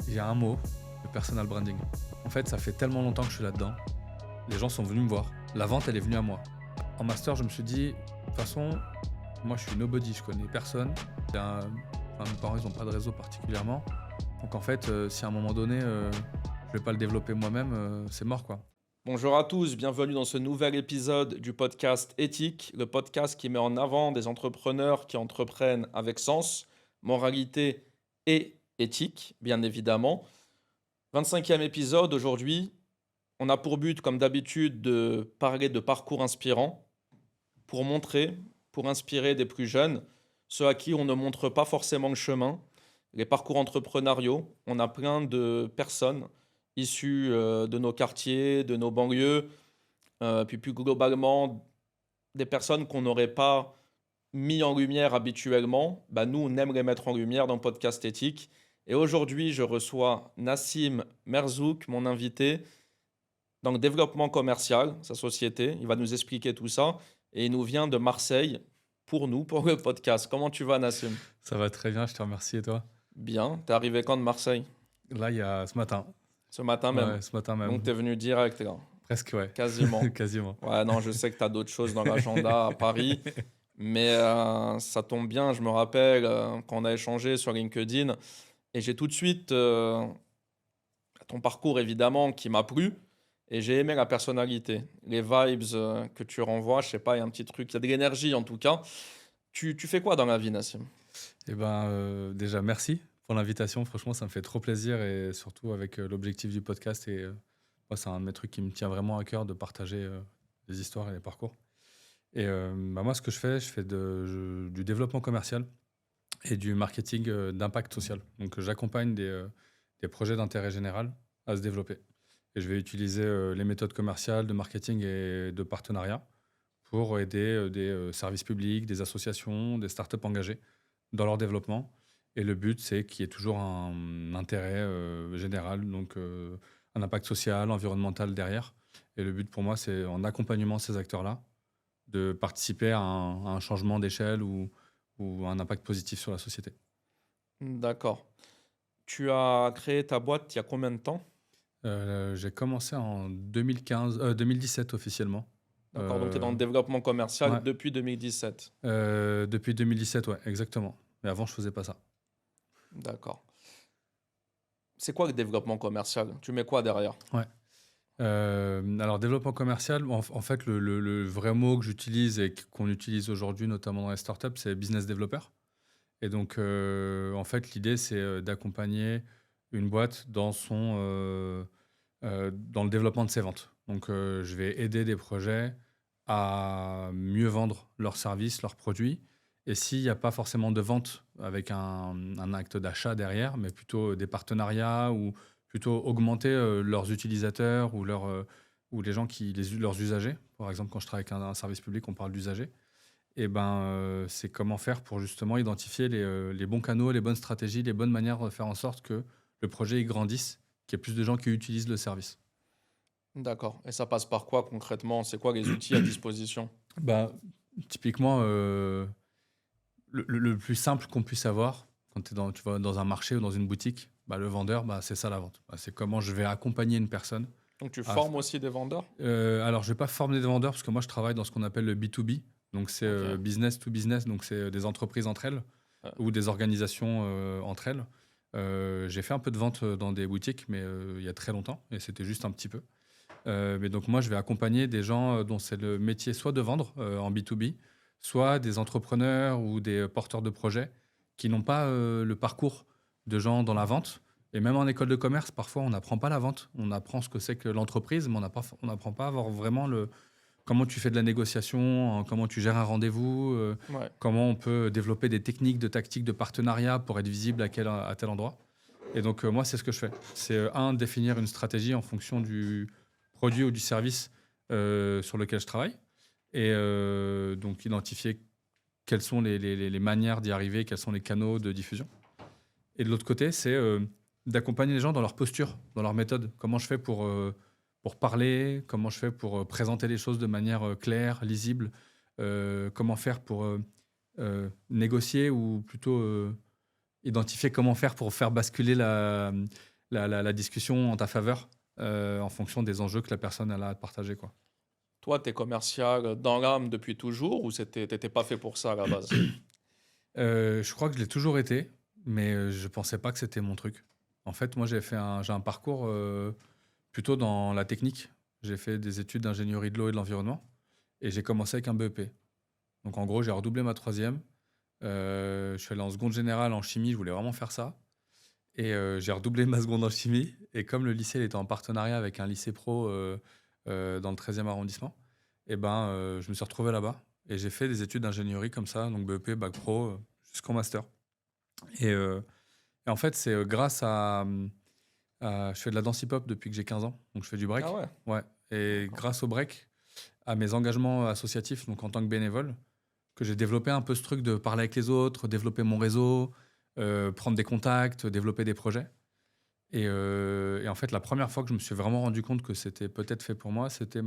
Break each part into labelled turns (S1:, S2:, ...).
S1: il y a un mot, le personal branding. En fait, ça fait tellement longtemps que je suis là-dedans. Les gens sont venus me voir. La vente, elle est venue à moi. En master, je me suis dit, de toute façon, moi, je suis nobody, je connais personne. Mes parents, ils n'ont pas de réseau particulièrement. Donc, en fait, si à un moment donné, je vais pas le développer moi-même, c'est mort, quoi.
S2: Bonjour à tous, bienvenue dans ce nouvel épisode du podcast Éthique, le podcast qui met en avant des entrepreneurs qui entreprennent avec sens, moralité et éthique, bien évidemment. 25e épisode aujourd'hui, on a pour but, comme d'habitude, de parler de parcours inspirants pour montrer, pour inspirer des plus jeunes, ceux à qui on ne montre pas forcément le chemin, les parcours entrepreneuriaux. On a plein de personnes issues de nos quartiers, de nos banlieues, puis plus globalement, des personnes qu'on n'aurait pas mis en lumière habituellement, bah nous, on aime les mettre en lumière dans le podcast éthique. Et aujourd'hui, je reçois Nassim Merzouk, mon invité, dans le développement commercial, sa société. Il va nous expliquer tout ça. Et il nous vient de Marseille pour nous, pour le podcast. Comment tu vas, Nassim?
S1: Ça va très bien, je te remercie, et toi?
S2: Bien. T'es arrivé quand de Marseille?
S1: Là, il y a ce matin.
S2: Ce matin même.
S1: Ouais, ce matin
S2: Donc,
S1: même.
S2: t'es venu direct, là.
S1: Presque, ouais.
S2: Quasiment.
S1: Quasiment.
S2: Ouais, non, je sais que t'as d'autres choses dans l'agenda à Paris. Mais ça tombe bien, je me rappelle quand on a échangé sur LinkedIn et j'ai tout de suite ton parcours évidemment qui m'a plu et j'ai aimé la personnalité, les vibes que tu renvoies, je sais pas, il y a un petit truc, il y a de l'énergie en tout cas. Tu fais quoi dans la vie, Nassim?
S1: Eh ben, déjà, merci pour l'invitation. Franchement, ça me fait trop plaisir et surtout avec l'objectif du podcast. Et moi, c'est un de mes trucs qui me tient vraiment à cœur de partager les histoires et les parcours. Et moi, ce que je fais du développement commercial et du marketing d'impact social. Donc, j'accompagne des projets d'intérêt général à se développer. Et je vais utiliser les méthodes commerciales, de marketing et de partenariat pour aider des services publics, des associations, des startups engagées dans leur développement. Et le but, c'est qu'il y ait toujours un intérêt général, donc un impact social, environnemental derrière. Et le but pour moi, c'est en accompagnement de ces acteurs-là, de participer à un changement d'échelle ou un impact positif sur la société.
S2: D'accord. Tu as créé ta boîte il y a combien de temps?
S1: J'ai commencé en 2017 officiellement.
S2: D'accord, donc tu es dans
S1: Euh,
S2: le développement
S1: ouais,
S2: commercial depuis 2017.
S1: depuis 2017, ouais, exactement. Mais avant, je faisais pas ça.
S2: D'accord. C'est quoi le développement commercial? Tu mets quoi derrière?
S1: Ouais. Alors, développement commercial, en fait, le vrai mot que j'utilise et qu'on utilise aujourd'hui, notamment dans les startups, c'est business developer. Et donc, en fait, l'idée, c'est d'accompagner une boîte dans le développement de ses ventes. Donc, je vais aider des projets à mieux vendre leurs services, leurs produits. Et s'il n'y a pas forcément de vente avec un acte d'achat derrière, mais plutôt des partenariats ou plutôt augmenter leurs utilisateurs ou les gens leurs usagers. Par exemple, quand je travaille avec un service public, on parle d'usagers. Et ben, c'est comment faire pour justement identifier les bons canaux, les bonnes stratégies, les bonnes manières de faire en sorte que le projet il grandisse, qu'il y ait plus de gens qui utilisent le service.
S2: D'accord. Et ça passe par quoi concrètement? C'est quoi les outils à disposition?
S1: Bah, typiquement, le plus simple qu'on puisse avoir quand tu vas dans un marché ou dans une boutique, bah, le vendeur, bah, c'est ça la vente. Bah, c'est comment je vais accompagner une personne.
S2: Donc tu
S1: à-
S2: formes aussi des vendeurs?
S1: alors, je ne vais pas former des vendeurs parce que moi, je travaille dans ce qu'on appelle le B2B. Donc, c'est
S2: Ok.
S1: business to business. Donc, c'est des entreprises entre elles
S2: Euh,
S1: ou des organisations entre elles. J'ai fait un peu de vente dans des boutiques, mais il y a très longtemps, et c'était juste un petit peu. Mais donc moi, je vais accompagner des gens dont c'est le métier soit de vendre en B2B, soit des entrepreneurs ou des porteurs de projets qui n'ont pas le parcours de gens dans la vente. Et même en école de commerce, parfois, on n'apprend pas la vente. On apprend ce que c'est que l'entreprise, mais on n'apprend pas à avoir vraiment comment tu fais de la négociation, comment tu gères un rendez-vous,
S2: ouais.
S1: comment on peut développer des techniques, de tactiques de partenariat pour être visible à tel endroit. Et donc, moi, c'est ce que je fais. C'est, définir une stratégie en fonction du produit ou du service sur lequel je travaille. Et donc, identifier quelles sont les manières d'y arriver, quels sont les canaux de diffusion. Et de l'autre côté, c'est d'accompagner les gens dans leur posture, dans leur méthode. Comment je fais pour parler, comment je fais pour présenter les choses de manière claire, lisible, comment faire pour négocier ou plutôt identifier comment faire pour faire basculer la discussion en ta faveur en fonction des enjeux que la personne elle a à te partager, quoi.
S2: Toi, tu es commercial dans l'âme depuis toujours ou t'étais pas fait pour ça à la base?
S1: Je crois que je l'ai toujours été, mais je pensais pas que c'était mon truc. En fait, moi, j'ai un parcours plutôt dans la technique. J'ai fait des études d'ingénierie de l'eau et de l'environnement et j'ai commencé avec un BEP. Donc, en gros, j'ai redoublé ma troisième. Je suis allé en seconde générale en chimie, je voulais vraiment faire ça. Et j'ai redoublé ma seconde en chimie. Et comme le lycée il était en partenariat avec un lycée pro dans le 13e arrondissement, et ben, je me suis retrouvé là-bas. Et j'ai fait des études d'ingénierie comme ça, donc BEP, bac pro, jusqu'au master. Et, euh, et en fait, c'est grâce je fais de la danse hip-hop depuis que j'ai 15 ans, donc je fais du
S2: Ah
S1: break.
S2: ouais,
S1: Ouais. Et
S2: d'accord.
S1: grâce au break, à mes engagements associatifs, donc en tant que bénévole, que j'ai développé un peu ce truc de parler avec les autres, développer mon réseau, prendre des contacts, développer des projets. Et en fait, la première fois que je me suis vraiment rendu compte que c'était peut-être fait pour moi, c'était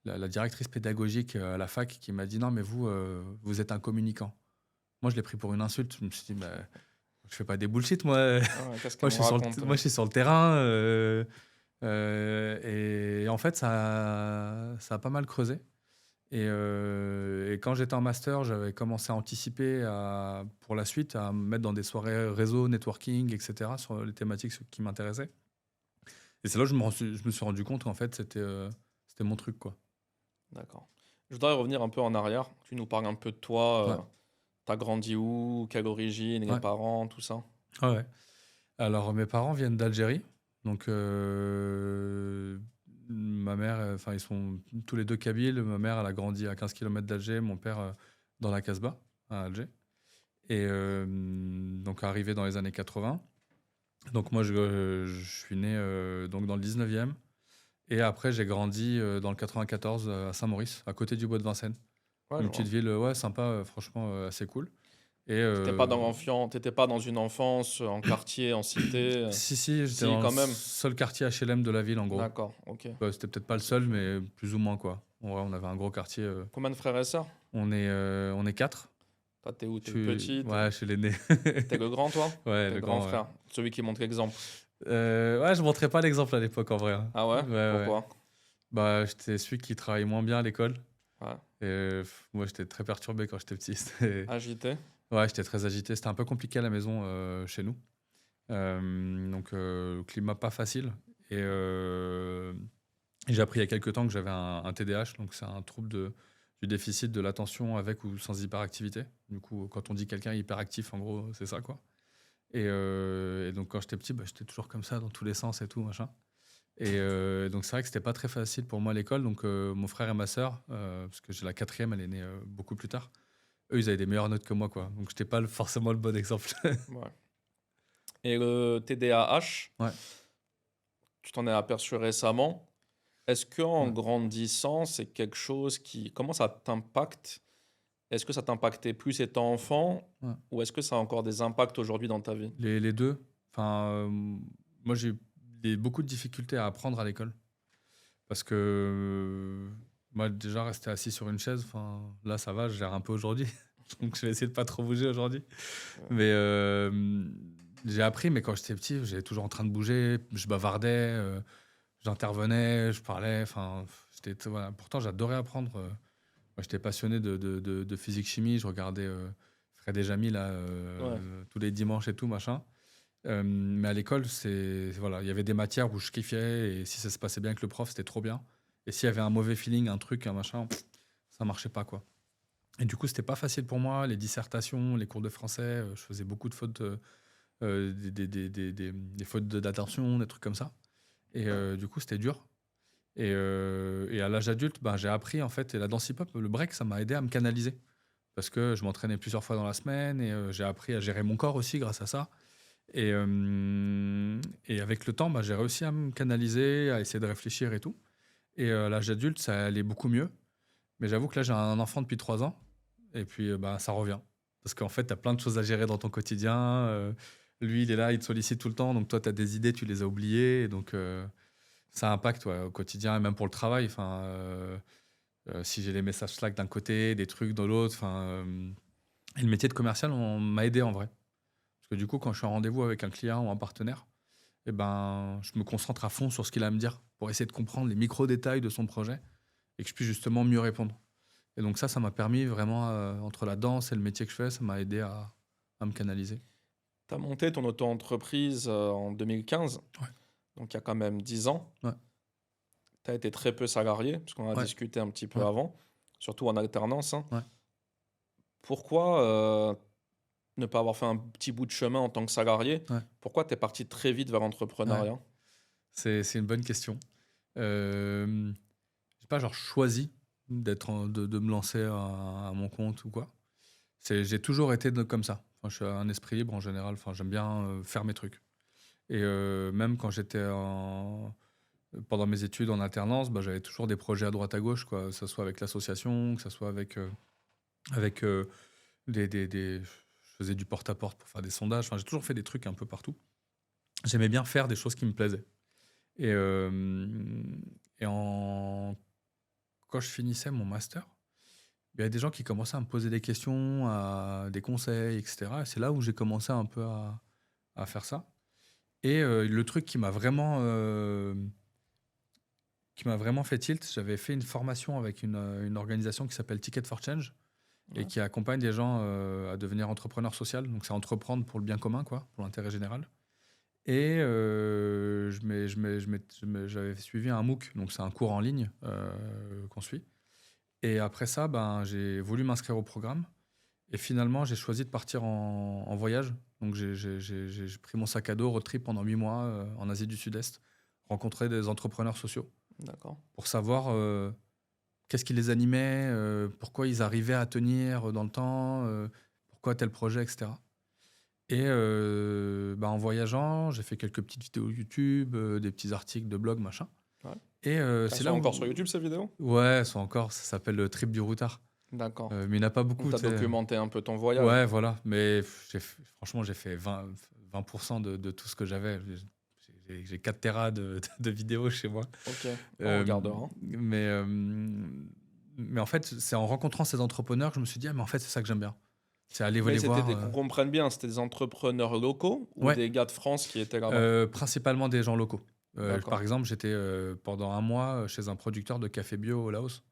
S1: la directrice pédagogique à la fac qui m'a dit: «Non, mais vous, vous êtes un communicant». Moi, je l'ai pris pour une insulte. Je me suis dit: «Bah, je fais pas des bullshit, moi.
S2: Ah ouais, qu'est-ce
S1: Moi,
S2: qu'elle me raconte?
S1: moi, je suis sur le terrain». Et en fait, ça a pas mal creusé. Et quand j'étais en master, j'avais commencé à anticiper pour la suite, à me mettre dans des soirées réseau, networking, etc., sur les thématiques qui m'intéressaient. Et c'est là que je me suis rendu compte qu'en fait, c'était mon truc, quoi.
S2: D'accord. Je voudrais revenir un peu en arrière. Tu nous parles un peu de toi.
S1: Ouais,
S2: T'as grandi où? Quelle origine? Les
S1: ouais,
S2: parents? Tout ça?
S1: ouais, ouais. Alors, mes parents viennent d'Algérie. Donc, ma mère, enfin, ils sont tous les deux kabyles. Ma mère, elle a grandi à 15 km d'Alger. Mon père, dans la Casbah, à Alger. Et donc, arrivé dans les années 80. Donc moi, je suis né donc dans le 19e. Et après, j'ai grandi dans le 94 à Saint-Maurice, à côté du Bois de Vincennes.
S2: Ouais, je
S1: Une
S2: vois.
S1: petite ville ouais, sympa, franchement assez cool. Et
S2: T'étais pas dans une enfance en quartier, en cité?
S1: si, j'étais
S2: Si,
S1: dans le
S2: quand même.
S1: seul quartier HLM de la ville, en gros.
S2: D'accord, ok.
S1: Ouais, c'était peut-être pas le seul, mais plus ou moins, quoi. En vrai, on avait un gros quartier.
S2: Combien de frères et sœurs?
S1: On est quatre.
S2: Toi, t'es où? T'es le petit?
S1: Ouais, je suis l'aîné.
S2: T'es le grand, toi?
S1: Ouais,
S2: T'es
S1: le
S2: le grand
S1: grand, ouais.
S2: frère. Celui qui montre l'exemple.
S1: Ouais, je montrais pas l'exemple à l'époque, en vrai, hein.
S2: Ah ouais?
S1: Ouais, ouais.
S2: Pourquoi?
S1: Bah, j'étais celui qui travaillait moins bien à l'école.
S2: Ouais.
S1: Et moi, j'étais très perturbé quand j'étais petit.
S2: Agité?
S1: Ouais, j'étais très agité. C'était un peu compliqué à la maison chez nous. Donc, climat pas facile. Et j'ai appris il y a quelques temps que j'avais un TDAH. Donc, c'est un trouble du déficit de l'attention avec ou sans hyperactivité. Du coup, quand on dit quelqu'un est hyperactif, en gros, c'est ça, quoi. Et donc, quand j'étais petit, bah, j'étais toujours comme ça, dans tous les sens et tout, machin. Et donc, c'est vrai que c'était pas très facile pour moi à l'école. Donc, mon frère et ma sœur, parce que j'ai la quatrième, elle est née beaucoup plus tard. Eux, ils avaient des meilleures notes que moi, quoi. Donc, j'étais pas forcément le bon exemple.
S2: Ouais. Et le TDAH,
S1: Ouais,
S2: tu t'en es aperçu récemment. Est-ce qu'en
S1: ouais,
S2: grandissant, c'est quelque chose qui... Comment ça t'impacte? Est-ce que ça t'impactait plus étant enfant
S1: ouais.
S2: ou est-ce que ça a encore des impacts aujourd'hui dans ta vie?
S1: Les deux. Enfin, moi, j'ai eu beaucoup de difficultés à apprendre à l'école. Parce que moi, déjà, rester assis sur une chaise, enfin, là, ça va, je gère un peu aujourd'hui. Donc, je vais essayer de pas trop bouger aujourd'hui.
S2: Euh,
S1: Mais j'ai appris, mais quand j'étais petit, j'étais toujours en train de bouger, je bavardais, j'intervenais, je parlais. Enfin, voilà. Pourtant, j'adorais apprendre. Moi, j'étais passionné de physique-chimie. Je regardais Fred et Jamy là,
S2: Ouais,
S1: tous les dimanches et tout, machin. Mais à l'école, voilà, il y avait des matières où je kiffais et si ça se passait bien avec le prof, c'était trop bien. Et s'il y avait un mauvais feeling, un truc, un machin, ça marchait pas, quoi. Et du coup, c'était pas facile pour moi. Les dissertations, les cours de français, je faisais beaucoup de fautes, des fautes d'attention, des trucs comme ça. Et du coup, c'était dur. Et à l'âge adulte, ben, j'ai appris en fait, et la danse hip-hop, le break, ça m'a aidé à me canaliser. Parce que je m'entraînais plusieurs fois dans la semaine et j'ai appris à gérer mon corps aussi grâce à ça. Et avec le temps, bah, j'ai réussi à me canaliser, à essayer de réfléchir et tout. Et à l'âge adulte, ça allait beaucoup mieux. Mais j'avoue que là, j'ai un enfant depuis 3 ans. Et puis, bah, ça revient. Parce qu'en fait, tu as plein de choses à gérer dans ton quotidien. Lui, il est là, il te sollicite tout le temps. Donc, toi, tu as des idées, tu les as oubliées. Et donc, ça impacte ouais, au quotidien et même pour le travail. Enfin, si j'ai les messages Slack d'un côté, des trucs de l'autre. Enfin, et le métier de commercial, on m'a aidé en vrai. Parce que du coup, quand je suis en rendez-vous avec un client ou un partenaire, et ben, je me concentre à fond sur ce qu'il a à me dire pour essayer de comprendre les micro-détails de son projet et que je puisse justement mieux répondre. Et donc ça m'a permis vraiment, entre la danse et le métier que je fais, ça m'a aidé à me canaliser.
S2: Tu as monté ton auto-entreprise en 2015,
S1: Ouais.
S2: donc il y a quand même 10 ans.
S1: Ouais.
S2: Tu as été très peu salarié, parce qu'on a
S1: Ouais.
S2: discuté un petit peu
S1: Ouais.
S2: avant, surtout en alternance, hein.
S1: Ouais.
S2: Pourquoi ne pas avoir fait un petit bout de chemin en tant que salarié?
S1: Ouais.
S2: Pourquoi tu es parti très vite vers l'entrepreneuriat?
S1: C'est une bonne question. J'ai pas genre choisi de me lancer à mon compte ou quoi. J'ai toujours été comme ça. Enfin, je suis un esprit libre en général. Enfin, j'aime bien faire mes trucs. Et même quand j'étais pendant mes études en alternance, bah, j'avais toujours des projets à droite à gauche, quoi. Que ce soit avec l'association, que ce soit avec je faisais du porte-à-porte pour faire des sondages. Enfin, j'ai toujours fait des trucs un peu partout. J'aimais bien faire des choses qui me plaisaient. Et, et quand je finissais mon master, il y avait des gens qui commençaient à me poser des questions, des conseils, etc. Et c'est là où j'ai commencé un peu à faire ça. Et le truc qui m'a vraiment fait tilt, j'avais fait une formation avec une organisation qui s'appelle Ticket for Change et
S2: Ouais.
S1: qui accompagne les gens à devenir entrepreneur social. Donc c'est entreprendre pour le bien commun, quoi, pour l'intérêt général. Et j'avais suivi un MOOC, donc c'est un cours en ligne qu'on suit. Et après ça, ben, j'ai voulu m'inscrire au programme. Et finalement, j'ai choisi de partir en voyage. Donc j'ai pris mon sac à dos, road trip pendant 8 mois en Asie du Sud-Est, rencontrer des entrepreneurs sociaux
S2: D'accord.
S1: pour savoir qu'est-ce qui les animait, pourquoi ils arrivaient à tenir dans le temps, pourquoi tel projet, etc. Et bah, en voyageant, j'ai fait quelques petites vidéos YouTube, des petits articles de blog, machin.
S2: Ouais.
S1: Et
S2: Elles
S1: c'est
S2: sont
S1: là
S2: encore
S1: où...
S2: sur YouTube, ces vidéos?
S1: Ouais, elles sont encore, ça s'appelle le Trip du routard.
S2: D'accord.
S1: Mais il n'y en a pas
S2: Donc,
S1: beaucoup,
S2: tu as
S1: tu sais.
S2: documenté un peu ton voyage.
S1: Ouais, voilà. Mais franchement, j'ai fait 20% de tout ce que j'avais. J'ai 4 téras de vidéos chez moi.
S2: Ok, on
S1: Euh,
S2: regardera.
S1: mais en fait, c'est en rencontrant ces entrepreneurs que je me suis dit, ah, mais en fait, c'est ça que j'aime bien. C'est aller
S2: Mais
S1: les
S2: c'était
S1: voir.
S2: qu'on comprenne bien, c'était des entrepreneurs locaux ou
S1: Ouais,
S2: des gars de France qui étaient là-bas?
S1: principalement des gens locaux.
S2: D'accord,
S1: Par exemple, j'étais pendant un mois chez un producteur de café bio au Laos.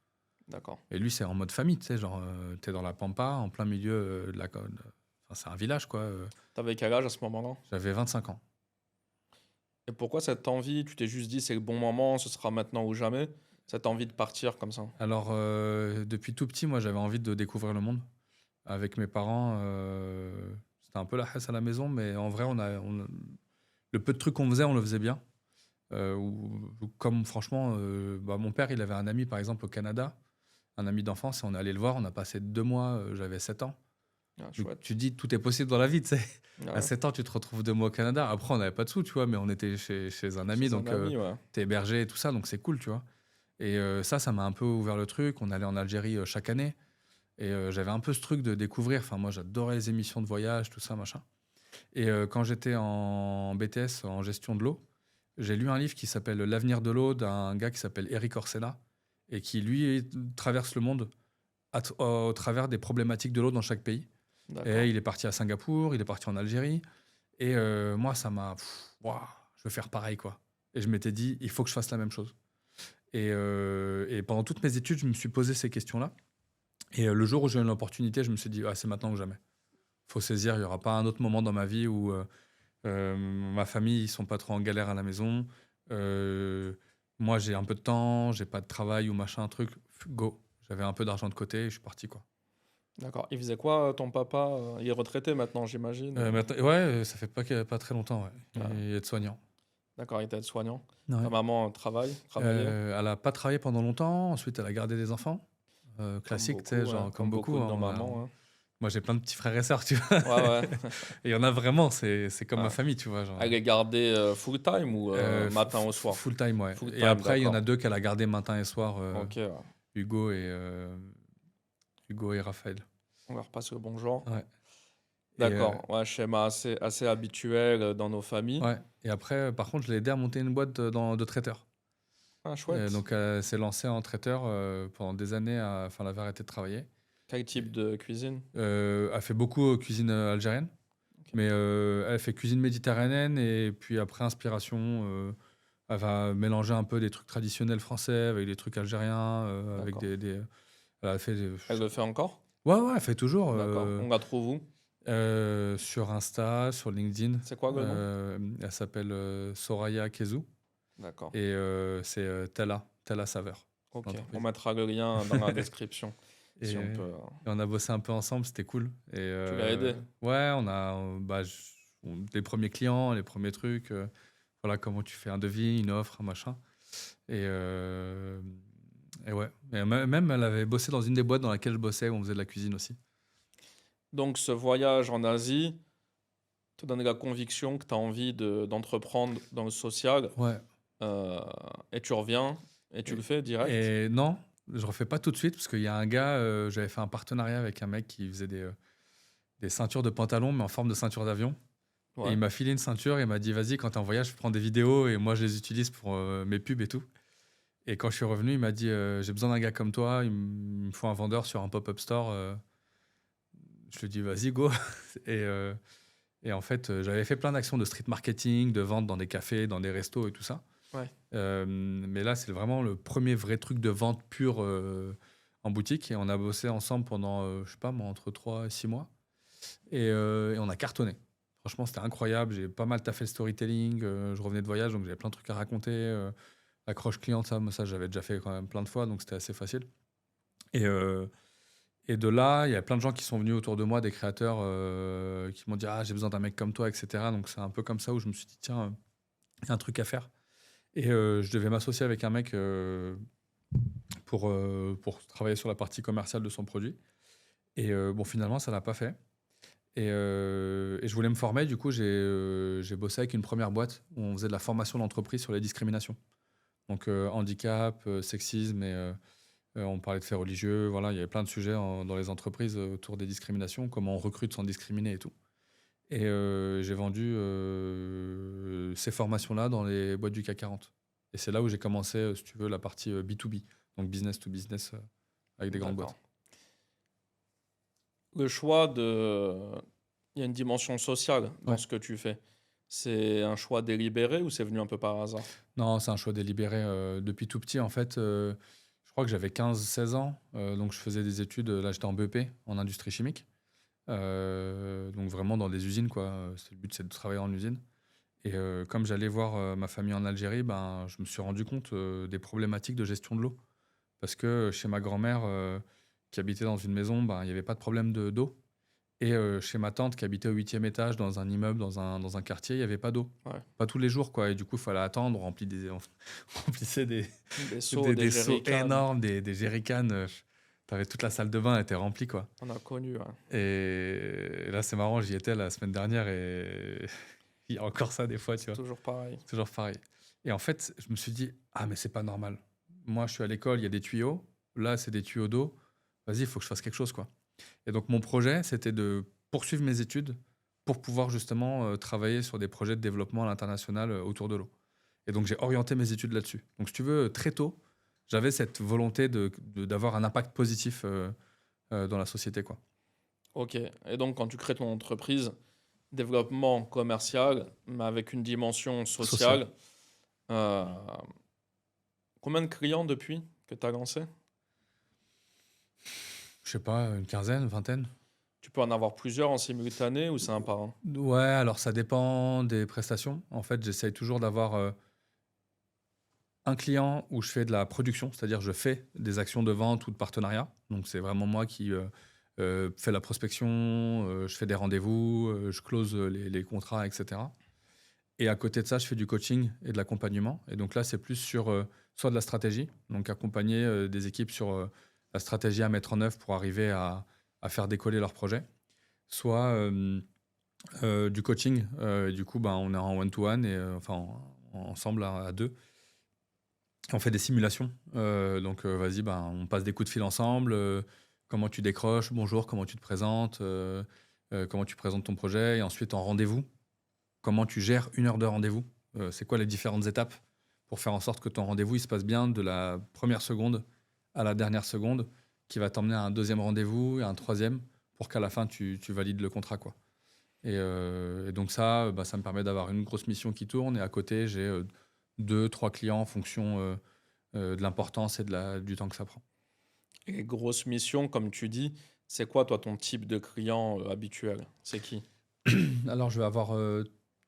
S2: d'accord.
S1: Et lui, c'est en mode famille, tu sais, genre, t'es dans la pampa, en plein milieu de la... Enfin, c'est un village, quoi.
S2: T'avais quel âge à ce moment-là?
S1: J'avais 25 ans.
S2: Et pourquoi cette envie? Tu t'es juste dit, c'est le bon moment, ce sera maintenant ou jamais? Cette envie de partir comme ça?
S1: Alors, depuis tout petit, moi, j'avais envie de découvrir le monde. Avec mes parents, c'était un peu la hasse à la maison, mais en vrai, le peu de trucs qu'on faisait, on le faisait bien. Comme franchement, bah, mon père, il avait un ami, par exemple, au Canada, un ami d'enfance, et on est allé le voir, on a passé 2 mois, j'avais 7 ans.
S2: Ah,
S1: Donc,
S2: chouette.
S1: tu dis, tout est possible dans la vie, tu sais. À
S2: Ouais,
S1: 7 ans, tu te retrouves 2 mois au Canada. Après, on n'avait pas de sous, tu vois, mais on était chez un ami,
S2: chez un
S1: donc
S2: ami, ouais.
S1: t'es hébergé et tout ça, donc c'est cool, tu vois. Et ça m'a un peu ouvert le truc. On allait en Algérie chaque année. Et j'avais un peu ce truc de découvrir. Enfin, moi, j'adorais les émissions de voyage, tout ça, machin. Et quand j'étais en BTS, en gestion de l'eau, j'ai lu un livre qui s'appelle L'avenir de l'eau d'un gars qui s'appelle Eric Orsena et qui, lui, traverse le monde au travers des problématiques de l'eau dans chaque pays.
S2: D'accord.
S1: Et il est parti à Singapour, il est parti en Algérie. Et moi, ça m'a... Waouh, je veux faire pareil, quoi. Et je m'étais dit, il faut que je fasse la même chose. Et pendant toutes mes études, je me suis posé ces questions-là. Et le jour où j'ai eu l'opportunité, je me suis dit, ah, c'est maintenant ou jamais. Faut saisir, il n'y aura pas un autre moment dans ma vie où ma famille, ils sont pas trop en galère à la maison. Moi, j'ai un peu de temps, j'ai pas de travail ou machin, un truc. Go. J'avais un peu d'argent de côté et je suis parti, quoi.
S2: D'accord. Il faisait quoi, ton papa? Il est retraité maintenant, j'imagine.
S1: Ouais, ça fait pas très longtemps, ouais.
S2: Ah,
S1: Il est soignant.
S2: d'accord, il était aide-soignant.
S1: Ouais.
S2: Ta maman travaillait,
S1: Elle a pas travaillé pendant longtemps. Ensuite, elle a gardé des enfants.
S2: comme
S1: Classique, tu sais,
S2: beaucoup,
S1: genre
S2: hein,
S1: comme beaucoup.
S2: de
S1: Hein,
S2: nos mamans, hein.
S1: moi, j'ai plein de petits frères et sœurs, tu vois.
S2: Ouais, ouais.
S1: Et il y en a vraiment, c'est comme ma
S2: Ouais.
S1: famille, tu vois. Genre,
S2: Elle est gardée full time ou matin au soir?
S1: full time, ouais.
S2: Full
S1: Et
S2: time,
S1: après, il y en a
S2: d'accord.
S1: 2 qu'elle a gardé matin et soir,
S2: Ok, ouais.
S1: Hugo et Raphaël.
S2: On leur passe le bonjour.
S1: Ouais. Et,
S2: D'accord, ouais, schéma assez habituel dans nos familles.
S1: ouais. Et après, par contre, je l'ai aidé à monter une boîte de traiteur.
S2: Ah, chouette.
S1: Donc, elle s'est lancée en traiteur pendant des années. Enfin, elle avait arrêté de travailler.
S2: Quel type de cuisine?
S1: Elle fait beaucoup cuisine algérienne.
S2: Ok.
S1: Mais elle fait cuisine méditerranéenne et puis après, inspiration, elle va mélanger un peu des trucs traditionnels français avec des trucs algériens, avec
S2: D'accord.
S1: elle a fait
S2: Elle le fait encore?
S1: ouais, elle fait toujours,
S2: D'accord. On la trouve où?
S1: sur Insta, sur LinkedIn.
S2: C'est quoi le nom?
S1: Elle s'appelle, Soraya Kezou
S2: D'accord.
S1: et c'est, Tella Saveur,
S2: Ok. On
S1: l'entreprise.
S2: mettra le lien dans la description
S1: Et
S2: si on peut.
S1: et on a bossé un peu ensemble, c'était cool et
S2: Tu l'as aidé?
S1: ouais, bah, les premiers clients, les premiers trucs, voilà, comment tu fais un devis, une offre, un machin et et ouais et même elle avait bossé dans une des boîtes dans laquelle je bossais, où on faisait de la cuisine aussi.
S2: Donc ce voyage en Asie te donne la conviction que tu as envie d'entreprendre dans le social,
S1: Ouais
S2: euh, et tu reviens et tu le fais direct.
S1: et non, je refais pas tout de suite parce qu'il y a un gars, j'avais fait un partenariat avec un mec qui faisait des ceintures de pantalon, mais en forme de ceinture d'avion. Et
S2: Ouais.
S1: il m'a filé une ceinture et il m'a dit, vas-y, quand t'es en voyage, je prends des vidéos et moi, je les utilise pour mes pubs et tout. Et quand je suis revenu, il m'a dit, j'ai besoin d'un gars comme toi, il me faut un vendeur sur un pop-up store. Je lui ai dit, vas-y, go. Et, euh, et en fait, j'avais fait plein d'actions de street marketing, de vente dans des cafés, dans des restos et tout ça.
S2: Ouais.
S1: Mais là, c'est vraiment le premier vrai truc de vente pure en boutique. Et on a bossé ensemble pendant, je sais pas moi, entre 3 et 6 mois. Et on a cartonné. Franchement, c'était incroyable. J'ai pas mal taffé le storytelling. Je revenais de voyage, donc j'avais plein de trucs à raconter. L'accroche client, ça j'avais déjà fait quand même plein de fois, donc c'était assez facile. Et, euh, et de là, il y a plein de gens qui sont venus autour de moi, des créateurs qui m'ont dit, ah, j'ai besoin d'un mec comme toi, etc. Donc c'est un peu comme ça où je me suis dit, tiens, il y a un truc à faire. Et je devais m'associer avec un mec pour travailler sur la partie commerciale de son produit. Et bon, finalement, ça l'a pas fait. Et je voulais me former, du coup, j'ai bossé avec une première boîte où on faisait de la formation d'entreprise sur les discriminations. Donc, handicap, sexisme, et on parlait de faits religieux. Voilà, il y avait plein de sujets dans les entreprises autour des discriminations, comment on recrute sans discriminer et tout. Et j'ai vendu ces formations-là dans les boîtes du CAC 40. Et c'est là où j'ai commencé, si tu veux, la partie B2B, donc business to business avec des grandes
S2: D'accord.
S1: boîtes.
S2: Le choix de... Il y a une dimension sociale dans
S1: Ouais.
S2: ce que tu fais. C'est un choix délibéré ou c'est venu un peu par hasard?
S1: Non, c'est un choix délibéré. Depuis tout petit, en fait, je crois que j'avais 15-16 ans. Donc, je faisais des études. Là, j'étais en BEP, en industrie chimique. Donc, vraiment dans des usines, quoi. Le but, c'est de travailler en usine. Et comme j'allais voir ma famille en Algérie, ben, je me suis rendu compte des problématiques de gestion de l'eau. Parce que chez ma grand-mère, qui habitait dans une maison, ben, il n'y avait pas de problème d'eau. Et chez ma tante qui habitait au 8e étage dans un immeuble, dans un quartier, il n'y avait pas d'eau.
S2: Ouais.
S1: Pas tous les jours, quoi. Et du coup, il fallait attendre. On remplissait
S2: Des seaux, des
S1: des seaux
S2: jerrycans.
S1: énormes, des jerrycans. T'avais toute la salle de bain, elle était remplie, quoi.
S2: On a connu. Ouais.
S1: Et là, c'est marrant, j'y étais la semaine dernière et il y a encore ça des fois, tu
S2: C'est
S1: vois.
S2: toujours pareil.
S1: C'est toujours pareil. Et en fait, je me suis dit, ah, mais c'est pas normal. Moi, je suis à l'école, il y a des tuyaux. Là, c'est des tuyaux d'eau. Vas-y, il faut que je fasse quelque chose, quoi. Et donc, mon projet, c'était de poursuivre mes études pour pouvoir justement travailler sur des projets de développement à l'international autour de l'eau. Et donc, j'ai orienté mes études là-dessus. Donc, si tu veux, très tôt, j'avais cette volonté d'avoir un impact positif dans la société, quoi.
S2: Ok. Et donc, quand tu crées ton entreprise, développement commercial, mais avec une dimension
S1: Social.
S2: sociale, euh, combien de clients depuis que tu as lancé?
S1: Je sais pas, une quinzaine, vingtaine.
S2: Tu peux en avoir plusieurs en simultané ou c'est un par un?
S1: Ouais, alors ça dépend des prestations. En fait, j'essaye toujours d'avoir un client où je fais de la production, c'est-à-dire je fais des actions de vente ou de partenariat. Donc c'est vraiment moi qui fais la prospection, je fais des rendez-vous, je close les contrats, etc. Et à côté de ça, je fais du coaching et de l'accompagnement. Et donc là, c'est plus sur soit de la stratégie, donc accompagner des équipes sur la stratégie à mettre en œuvre pour arriver à faire décoller leur projet, soit du coaching. Du coup, ben, on est en one-to-one et enfin ensemble à deux. On fait des simulations. Donc, vas-y, ben, on passe des coups de fil ensemble. Comment tu décroches, bonjour, comment tu te présentes, comment tu présentes ton projet. Et ensuite, en rendez-vous, comment tu gères une heure de rendez-vous. C'est quoi les différentes étapes pour faire en sorte que ton rendez-vous il se passe bien de la première seconde à la dernière seconde, qui va t'emmener à un deuxième rendez-vous et à un troisième pour qu'à la fin, tu valides le contrat, quoi. Et donc ça, ça me permet d'avoir une grosse mission qui tourne. Et à côté, j'ai 2, 3 clients en fonction de l'importance et du temps que ça prend.
S2: Et grosse mission, comme tu dis, c'est quoi, toi, ton type de client habituel? C'est qui?
S1: Alors, je vais avoir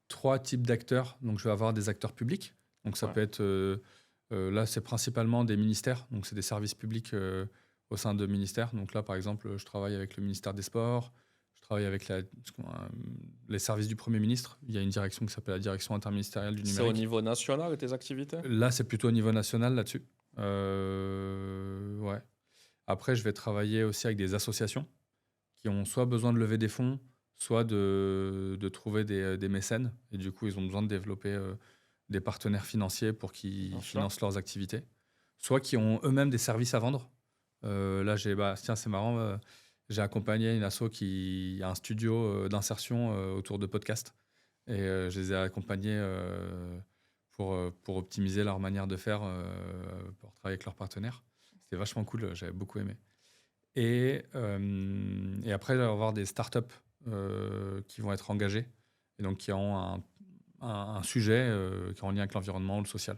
S1: 3 types d'acteurs. Donc, je vais avoir des acteurs publics. Donc, ça
S2: Ouais.
S1: peut être... là, c'est principalement des ministères. Donc, c'est des services publics au sein de ministères. Donc là, par exemple, je travaille avec le ministère des Sports. Je travaille avec les services du Premier ministre. Il y a une direction qui s'appelle la direction interministérielle du
S2: C'est au
S1: numérique.
S2: niveau national, tes activités?
S1: Là, c'est plutôt au niveau national là-dessus. Ouais. Après, je vais travailler aussi avec des associations qui ont soit besoin de lever des fonds, soit de trouver des mécènes. Et du coup, ils ont besoin de développer des partenaires financiers pour qu'ils
S2: Bien sûr.
S1: financent leurs activités. Soit qui ont eux-mêmes des services à vendre. Là, tiens, c'est marrant, j'ai accompagné une asso qui a un studio d'insertion autour de podcasts. Et je les ai accompagnés pour optimiser leur manière de faire, pour travailler avec leurs partenaires. C'était vachement cool, j'avais beaucoup aimé. Et après, il va y avoir des startups qui vont être engagées et donc qui ont un sujet qui est en lien avec l'environnement ou le social.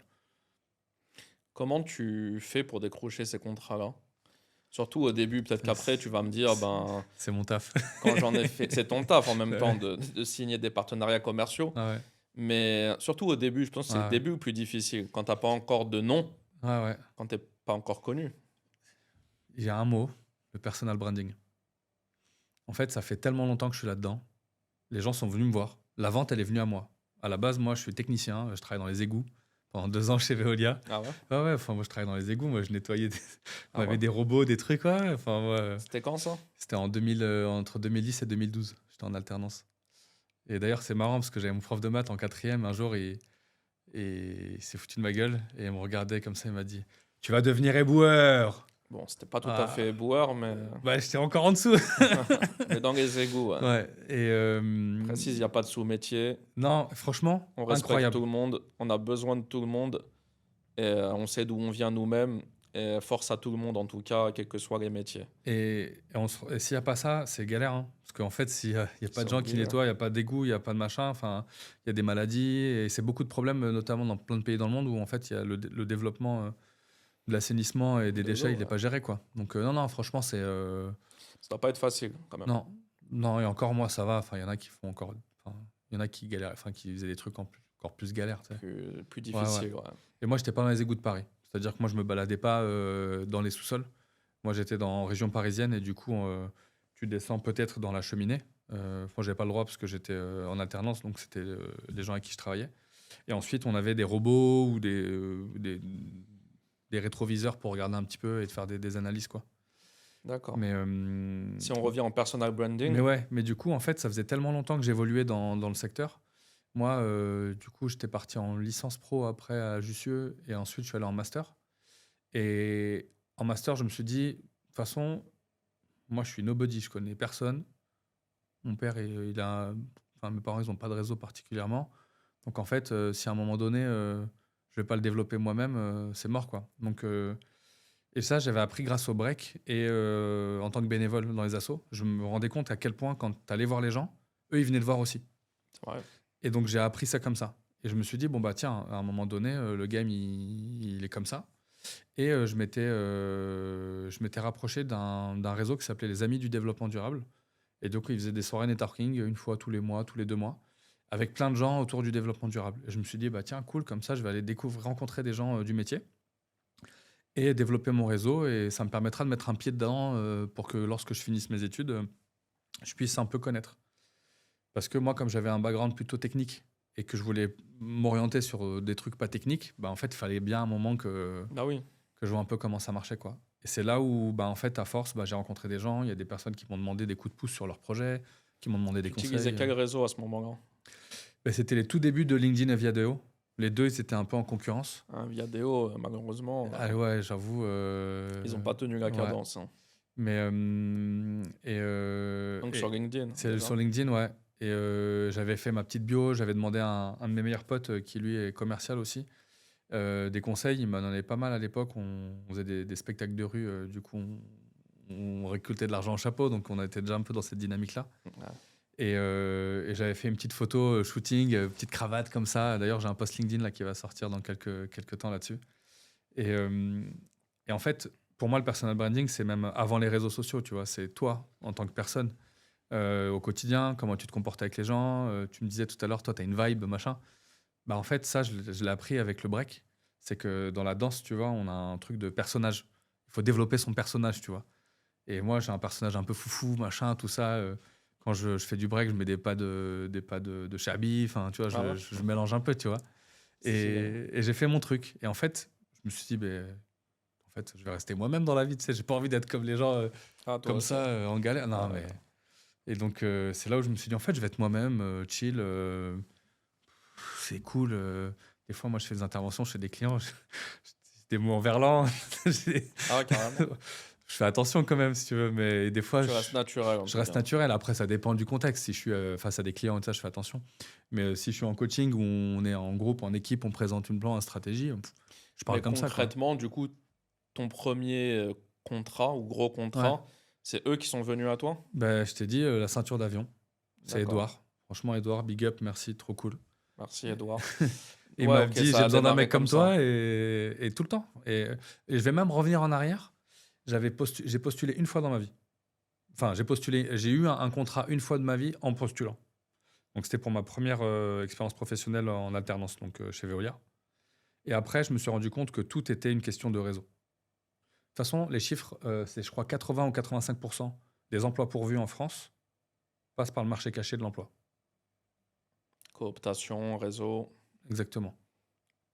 S2: Comment tu fais pour décrocher ces contrats-là? Surtout au début, peut-être qu'après, tu vas me dire, ben,
S1: C'est mon taf.
S2: quand j'en ai fait, c'est ton taf en même
S1: Ouais.
S2: temps de signer des partenariats commerciaux.
S1: Ah ouais.
S2: Mais surtout au début, je pense que c'est le
S1: Ouais.
S2: début le plus difficile. Quand t'as pas encore de nom,
S1: Ouais, ouais.
S2: quand t'es pas encore connu.
S1: Il y a un mot, le personal branding. En fait, ça fait tellement longtemps que je suis là-dedans. Les gens sont venus me voir. La vente, elle est venue à moi. À la base, moi, je suis technicien. Je travaille dans les égouts. Pendant 2 ans chez Veolia.
S2: Ah ouais?
S1: Ouais, enfin, moi, je travaille dans les égouts. Moi, je nettoyais. On
S2: Ah
S1: avait
S2: ouais?
S1: des robots, des trucs. Ouais. Enfin,
S2: C'était quand ça?
S1: c'était entre 2010 et 2012. J'étais en alternance. Et d'ailleurs, c'est marrant parce que j'avais mon prof de maths en 4e. Un jour, et il s'est foutu de ma gueule. Et il me regardait comme ça. Il m'a dit, tu vas devenir éboueur.
S2: Bon, c'était pas tout à
S1: Ah.
S2: fait boueur, mais,
S1: Bah, j'étais encore en dessous.
S2: mais dans les égouts. Ouais.
S1: Ouais. Et
S2: Précise, il n'y a pas de sous-métier.
S1: non, franchement,
S2: On respecte
S1: incroyable.
S2: tout le monde. On a besoin de tout le monde. Et on sait d'où on vient nous-mêmes. Et force à tout le monde, en tout cas, quels que soient les métiers.
S1: Et s'il n'y a pas ça, c'est galère. Hein. Parce qu'en fait, s'il n'y a pas
S2: C'est
S1: de gens qui
S2: obligé.
S1: nettoient, il n'y a pas d'égout, il n'y a pas de machin, enfin, il y a des maladies. Et c'est beaucoup de problèmes, notamment dans plein de pays dans le monde où en fait, il y a le développement de l'assainissement et des
S2: De
S1: déchets,
S2: l'eau,
S1: il n'est
S2: ouais.
S1: pas géré. Quoi. Donc, non, franchement, c'est.
S2: Ça doit pas être facile, quand même.
S1: Non, non, et encore moi, ça va. Enfin, il y en a qui font encore. Enfin, il y en a qui galèrent, enfin, qui faisaient des trucs encore plus galères. Tu sais.
S2: Plus
S1: Ouais, ouais.
S2: difficile, ouais.
S1: Et moi, j'étais pas dans les égouts de Paris. C'est-à-dire que moi, je me baladais pas dans les sous-sols. Moi, j'étais en région parisienne et du coup, tu descends peut-être dans la cheminée. Moi, j'avais pas le droit parce que j'étais en alternance, donc c'était les gens avec qui je travaillais. Et ensuite, on avait des robots ou des rétroviseurs pour regarder un petit peu et de faire des analyses, quoi.
S2: D'accord.
S1: Mais,
S2: Si on revient en personal branding,
S1: mais ouais, mais du coup, en fait, ça faisait tellement longtemps que j'évoluais dans le secteur. Moi, du coup, j'étais parti en licence pro après à Jussieu et ensuite je suis allé en master. Et en master, je me suis dit, de toute façon, moi, je suis nobody, je connais personne. Mon père, enfin, mes parents, ils n'ont pas de réseau particulièrement. Donc, en fait, si à un moment donné, je vais pas le développer moi-même, c'est mort, quoi. Donc, et ça, j'avais appris grâce au break et en tant que bénévole dans les assos. Je me rendais compte à quel point, quand tu allais voir les gens, eux, ils venaient te voir aussi.
S2: c'est vrai.
S1: Et donc, j'ai appris ça comme ça. Et je me suis dit, bon, bah tiens, à un moment donné, le game, il est comme ça. Et je m'étais rapproché d'un réseau qui s'appelait les Amis du Développement Durable. Et donc, ils faisaient des soirées networking une fois tous les mois, tous les 2 mois, avec plein de gens autour du développement durable. Et je me suis dit, bah tiens, cool, comme ça, je vais aller rencontrer des gens du métier et développer mon réseau. Et ça me permettra de mettre un pied dedans pour que lorsque je finisse mes études, je puisse un peu connaître. Parce que moi, comme j'avais un background plutôt technique et que je voulais m'orienter sur des trucs pas techniques, bah en fait, il fallait bien un moment que
S2: Bah oui.
S1: je vois un peu comment ça marchait, quoi. Et c'est là où, bah, en fait, à force, bah, j'ai rencontré des gens. Il y a des personnes qui m'ont demandé des coups de pouce sur leur projet, qui m'ont demandé des
S2: Tu utilisais
S1: conseils.
S2: quel réseau à ce moment-là?
S1: Bah, c'était les tout débuts de LinkedIn et Viadeo. Les deux, ils étaient un peu en concurrence.
S2: Hein, Viadeo, malheureusement,
S1: Ah ouais, j'avoue.
S2: ils n'ont pas tenu la
S1: ouais.
S2: cadence. Hein.
S1: Mais
S2: Donc
S1: et
S2: sur LinkedIn,
S1: c'est
S2: déjà.
S1: sur LinkedIn, ouais. Et j'avais fait ma petite bio. J'avais demandé à un de mes meilleurs potes qui lui est commercial aussi. Des conseils, il m'en donnait pas mal à l'époque. On faisait des spectacles de rue, du coup, on récoltait de l'argent en chapeau, donc on était déjà un peu dans cette dynamique-là.
S2: Ouais.
S1: Et j'avais fait une petite photo shooting, petite cravate comme ça. D'ailleurs, j'ai un post LinkedIn là, qui va sortir dans quelques temps là-dessus. Et, euh, et en fait, pour moi, le personal branding, c'est même avant les réseaux sociaux, tu vois. C'est toi, en tant que personne, au quotidien, comment tu te comportes avec les gens. Tu me disais tout à l'heure, toi, tu as une vibe, machin. Bah, en fait, ça, je l'ai appris avec le break. C'est que dans la danse, tu vois, on a un truc de personnage. Il faut développer son personnage, tu vois. Et moi, j'ai un personnage un peu foufou, machin, tout ça. Quand je fais du break, je mets des pas de Chabi. Enfin, tu vois,
S2: Ah ouais,
S1: je mélange un peu, tu vois.
S2: stylé.
S1: Et j'ai fait mon truc. Et en fait, je me suis dit, ben, en fait, je vais rester moi-même dans la vie, tu sais. J'ai pas envie d'être comme les gens
S2: Ah, toi
S1: comme
S2: aussi.
S1: ça, en galère. Non,
S2: Ouais.
S1: mais. Et donc, c'est là où je me suis dit, en fait, je vais être moi-même, chill. C'est cool. Des fois, moi, je fais des interventions chez des clients. Des mots en verlan.
S2: Ah ouais, carrément.
S1: Je fais attention quand même, si tu veux. Mais des fois,
S2: Tu restes naturel en
S1: je
S2: tout
S1: reste
S2: cas.
S1: naturel. Après, ça dépend du contexte. Si je suis face à des clients et ça, je fais attention. Mais si je suis en coaching où on est en groupe, en équipe, on présente une plan, une stratégie, je parle
S2: Mais
S1: comme ça, quoi.
S2: concrètement, du coup, ton premier contrat ou gros
S1: Ouais.
S2: contrat, c'est eux qui sont venus à toi?
S1: Ben, je t'ai dit, la ceinture d'avion. C'est
S2: D'accord.
S1: Edouard. Franchement, Edouard, big up, merci, trop cool.
S2: Merci, Edouard.
S1: Il
S2: Ouais,
S1: m'a
S2: ok,
S1: dit,
S2: ça
S1: j'ai
S2: a
S1: besoin d'un
S2: démarré
S1: mec
S2: comme
S1: comme
S2: ça.
S1: toi et tout le temps. Et je vais même revenir en arrière. J'ai postulé une fois dans ma vie. Enfin, j'ai eu un contrat une fois de ma vie en postulant. Donc, c'était pour ma première expérience professionnelle en alternance, donc chez Veolia. Et après, je me suis rendu compte que tout était une question de réseau. De toute façon, les chiffres, c'est, je crois, 80 ou 85% des emplois pourvus en France passent par le marché caché de l'emploi.
S2: Cooptation, réseau.
S1: Exactement.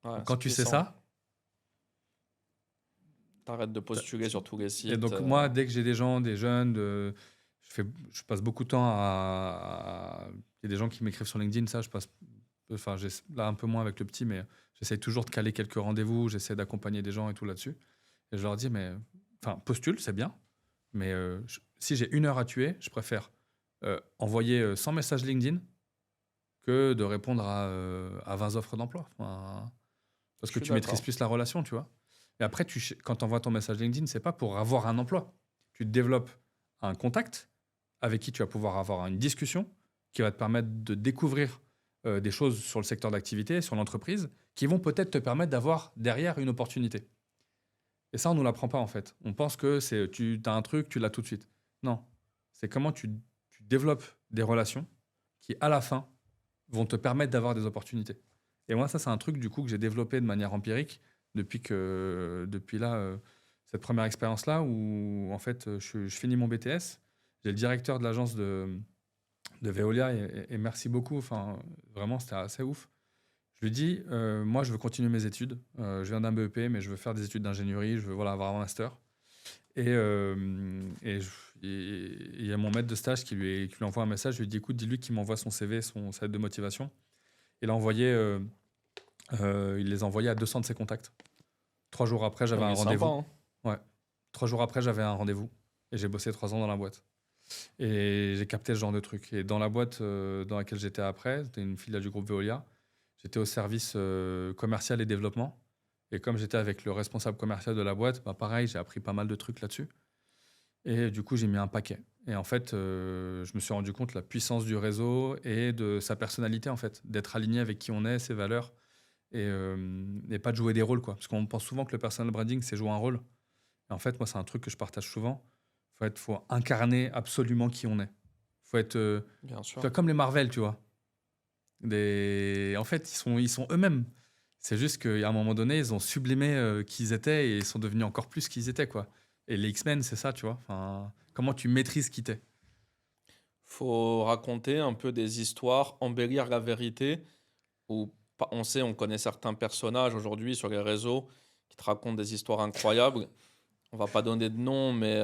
S2: Ouais,
S1: Donc, quand
S2: c'est
S1: tu sais
S2: puissant.
S1: ça,
S2: T'arrêtes de
S1: t'as-
S2: postuler sur tous les
S1: et
S2: sites.
S1: donc moi, dès que j'ai des gens, des jeunes, je passe beaucoup de temps il y a des gens qui m'écrivent sur LinkedIn, ça, enfin, là un peu moins avec le petit, mais j'essaie toujours de caler quelques rendez-vous, j'essaie d'accompagner des gens et tout là-dessus. Et je leur dis, mais, enfin, postule, c'est bien, mais si j'ai 1 heure à tuer, je préfère envoyer 100 messages LinkedIn que de répondre à 20 offres d'emploi. Enfin, parce
S2: Je
S1: que
S2: suis
S1: tu maîtrises
S2: d'accord.
S1: plus la relation, tu vois. Et après, quand tu envoies ton message LinkedIn, c'est pas pour avoir un emploi. Tu te développes un contact avec qui tu vas pouvoir avoir une discussion qui va te permettre de découvrir des choses sur le secteur d'activité, sur l'entreprise, qui vont peut-être te permettre d'avoir derrière une opportunité. Et ça, on ne nous l'apprend pas en fait. On pense que tu as un truc, tu l'as tout de suite. Non. C'est comment tu développes des relations qui, à la fin, vont te permettre d'avoir des opportunités. Et moi, ça, c'est un truc du coup que j'ai développé de manière empirique depuis là, cette première expérience-là où en fait, je finis mon BTS. J'ai le directeur de l'agence de Veolia et merci beaucoup. Enfin, vraiment, c'était assez ouf. Je lui dis, moi, je veux continuer mes études. Je viens d'un BEP, mais je veux faire des études d'ingénierie. Je veux voilà, avoir un master. Et il y a mon maître de stage qui lui envoie un message. Je lui dis, écoute, dis-lui qu'il m'envoie son CV, sa lettre de motivation. Il les a envoyés à 200 de ses contacts. 3 jours après,
S2: Ah,
S1: j'avais
S2: il
S1: un
S2: est sympa,
S1: rendez-vous.
S2: hein.
S1: Ouais. 3 jours après, j'avais un rendez-vous. Et j'ai bossé 3 ans dans la boîte. Et j'ai capté ce genre de truc. Et dans la boîte dans laquelle j'étais après, c'était une filiale du groupe Veolia. J'étais au service commercial et développement. Et comme j'étais avec le responsable commercial de la boîte, bah pareil, j'ai appris pas mal de trucs là-dessus. Et du coup, j'ai mis un paquet. Et en fait, je me suis rendu compte de la puissance du réseau et de sa personnalité, en fait, d'être aligné avec qui on est, ses valeurs, et pas de jouer des rôles, quoi. Parce qu'on pense souvent que le personal branding, c'est jouer un rôle. Et en fait, moi, c'est un truc que je partage souvent. Faut incarner absolument qui on est. Faut être,
S2: Bien
S1: tu
S2: sûr.
S1: vois, comme les Marvel, tu vois. En fait, ils sont eux-mêmes. C'est juste qu'à un moment donné, ils ont sublimé qui ils étaient et ils sont devenus encore plus qui ils étaient, quoi. Et les X-Men, c'est ça, tu vois. Enfin, comment tu maîtrises qui t'es.
S2: Faut raconter un peu des histoires, embellir la vérité. On sait, on connaît certains personnages aujourd'hui sur les réseaux qui te racontent des histoires incroyables. On va pas donner de nom, mais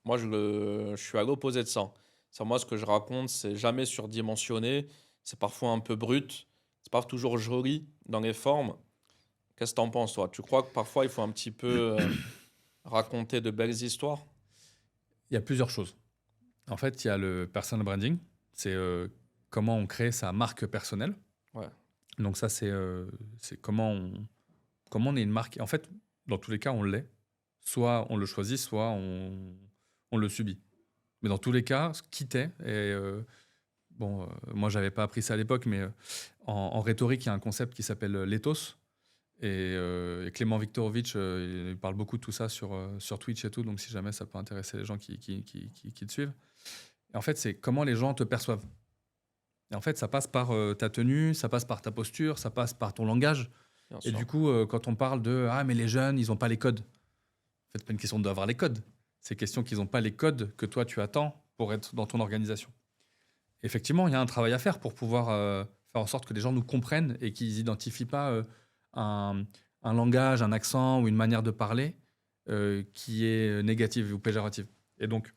S2: moi, je suis à l'opposé de ça. Moi, ce que je raconte, c'est jamais surdimensionné. C'est parfois un peu brut. C'est pas toujours joli dans les formes. Qu'est-ce que t'en penses, toi? Tu crois que parfois, il faut un petit peu raconter de belles histoires?
S1: Il y a plusieurs choses. En fait, il y a le personal branding. C'est comment on crée sa marque personnelle.
S2: Ouais,
S1: Donc ça, c'est comment on est une marque. En fait, dans tous les cas, on l'est. Soit on le choisit, soit on le subit. Mais dans tous les cas, quitter. Et moi, j'avais pas appris ça à l'époque, mais en rhétorique, il y a un concept qui s'appelle l'éthos. Et Clément Viktorovitch, il parle beaucoup de tout ça sur Twitch et tout. Donc, si jamais ça peut intéresser les gens qui te suivent. Et en fait, c'est comment les gens te perçoivent. Et en fait, ça passe par ta tenue, ça passe par ta posture, ça passe par ton langage.
S2: Bien
S1: Et
S2: sûr.
S1: du coup, quand on parle de mais les jeunes, ils n'ont pas les codes. En fait, c'est pas une question d'avoir les codes. C'est une question qu'ils n'ont pas les codes que toi, tu attends pour être dans ton organisation. Effectivement, il y a un travail à faire pour pouvoir faire en sorte que les gens nous comprennent et qu'ils n'identifient pas un langage, un accent ou une manière de parler qui est négative ou péjorative. Et donc,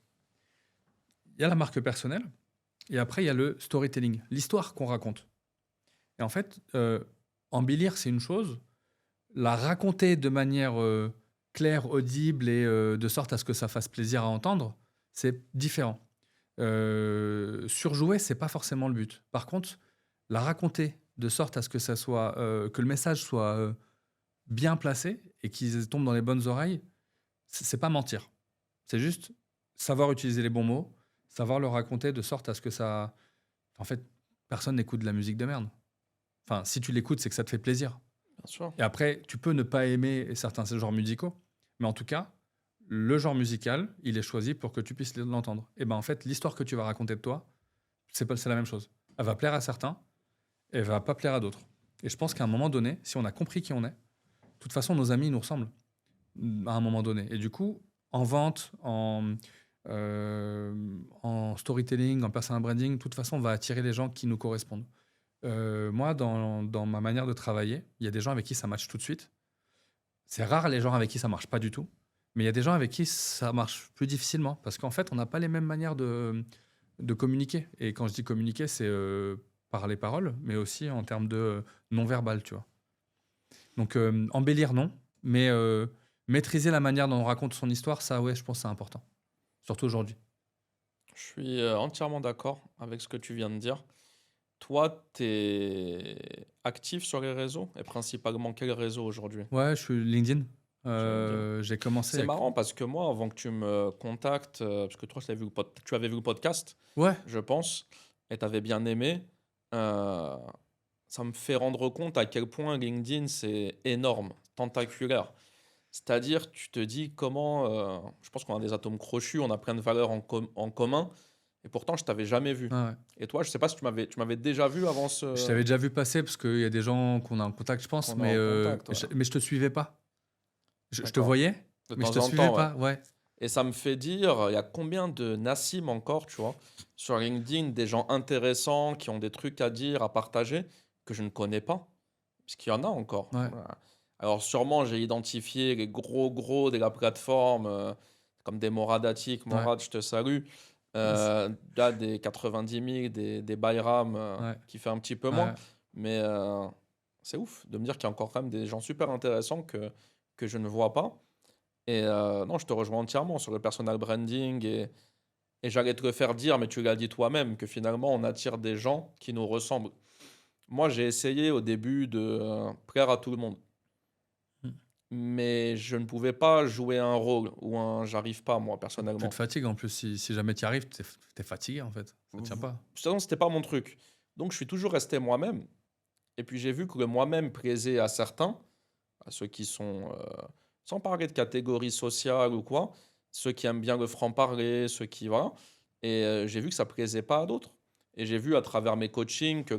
S1: il y a la marque personnelle et après, il y a le storytelling, l'histoire qu'on raconte. Et en fait, embellir, c'est une chose. La raconter de manière claire, audible et de sorte à ce que ça fasse plaisir à entendre, c'est différent. Surjouer, c'est pas forcément le but. Par contre, la raconter de sorte à ce que ça soit que le message soit bien placé et qu'il tombe dans les bonnes oreilles, c'est pas mentir. C'est juste savoir utiliser les bons mots, savoir le raconter de sorte à ce que ça. En fait, personne n'écoute de la musique de merde. Enfin, si tu l'écoutes, c'est que ça te fait plaisir.
S2: Bien sûr.
S1: Et après, tu peux ne pas aimer certains genres musicaux, mais en tout cas, le genre musical, il est choisi pour que tu puisses l'entendre. Et ben en fait, l'histoire que tu vas raconter de toi, c'est la même chose. Elle va plaire à certains, et elle va pas plaire à d'autres. Et je pense qu'à un moment donné, si on a compris qui on est, de toute façon, nos amis ils nous ressemblent à un moment donné. Et du coup, en vente, en storytelling, en personal branding, de toute façon, on va attirer les gens qui nous correspondent. Moi, dans ma manière de travailler, il y a des gens avec qui ça matche tout de suite. C'est rare les gens avec qui ça marche pas du tout. Mais il y a des gens avec qui ça marche plus difficilement. Parce qu'en fait, on n'a pas les mêmes manières de communiquer. Et quand je dis communiquer, c'est par les paroles, mais aussi en termes de non-verbal, tu vois. Donc, embellir, non. Mais maîtriser la manière dont on raconte son histoire, ça, ouais, je pense que c'est important. Surtout aujourd'hui.
S2: Je suis entièrement d'accord avec ce que tu viens de dire. Toi, tu es actif sur les réseaux et principalement quel réseau aujourd'hui?
S1: Ouais, je suis LinkedIn.
S2: Sur LinkedIn.
S1: J'ai commencé
S2: C'est
S1: avec...
S2: marrant parce que moi, avant que tu me contactes, parce que toi, tu avais vu le podcast,
S1: Ouais,
S2: je pense, et tu avais bien aimé, euh, ça me fait rendre compte à quel point LinkedIn, c'est énorme, tentaculaire. C'est-à-dire, tu te dis comment, je pense qu'on a des atomes crochus, on a plein de valeurs en commun, et pourtant, je t'avais jamais vu.
S1: ouais.
S2: Et toi, je sais pas si tu m'avais déjà vu avant
S1: Je t'avais déjà vu passer parce qu'il y a des gens qu'on a en contact, je pense,
S2: qu'on est en contact. Ouais.
S1: mais je te suivais pas. Je te
S2: D'accord.
S1: voyais,
S2: De
S1: mais je
S2: temps
S1: te
S2: en
S1: suivais
S2: temps, ouais.
S1: pas. Ouais.
S2: Et ça me fait dire, il y a combien de Nassim encore, tu vois, sur LinkedIn, des gens intéressants qui ont des trucs à dire, à partager, que je ne connais pas, parce qu'il y en a encore.
S1: Ouais.
S2: Voilà. Alors sûrement, j'ai identifié les gros de la plateforme, comme des Morad Atik.
S1: Ouais.
S2: Morad, je te salue. Là, des 90 000, des Bayram,
S1: Ouais.
S2: qui fait un petit peu
S1: Ouais.
S2: moins. Mais c'est ouf de me dire qu'il y a encore quand même des gens super intéressants que je ne vois pas. Et non, je te rejoins entièrement sur le personal branding et j'allais te le faire dire, mais tu l'as dit toi-même, que finalement on attire des gens qui nous ressemblent. Moi, j'ai essayé au début de plaire à tout le monde,
S1: Mm.
S2: mais je ne pouvais pas jouer un rôle j'arrive pas moi
S1: Tu te
S2: personnellement.
S1: fatigues en plus. Si jamais tu y arrives, t'es fatigué en fait. Ça tient
S2: V-
S1: pas.
S2: De toute façon, c'était pas mon truc. Donc je suis toujours resté moi-même. Et puis j'ai vu que le moi-même plaisait à certains, à ceux qui sont, sans parler de catégorie sociale ou quoi, ceux qui aiment bien le franc-parler, ceux qui, voilà. Et j'ai vu que ça plaisait pas à d'autres. Et j'ai vu à travers mes coachings que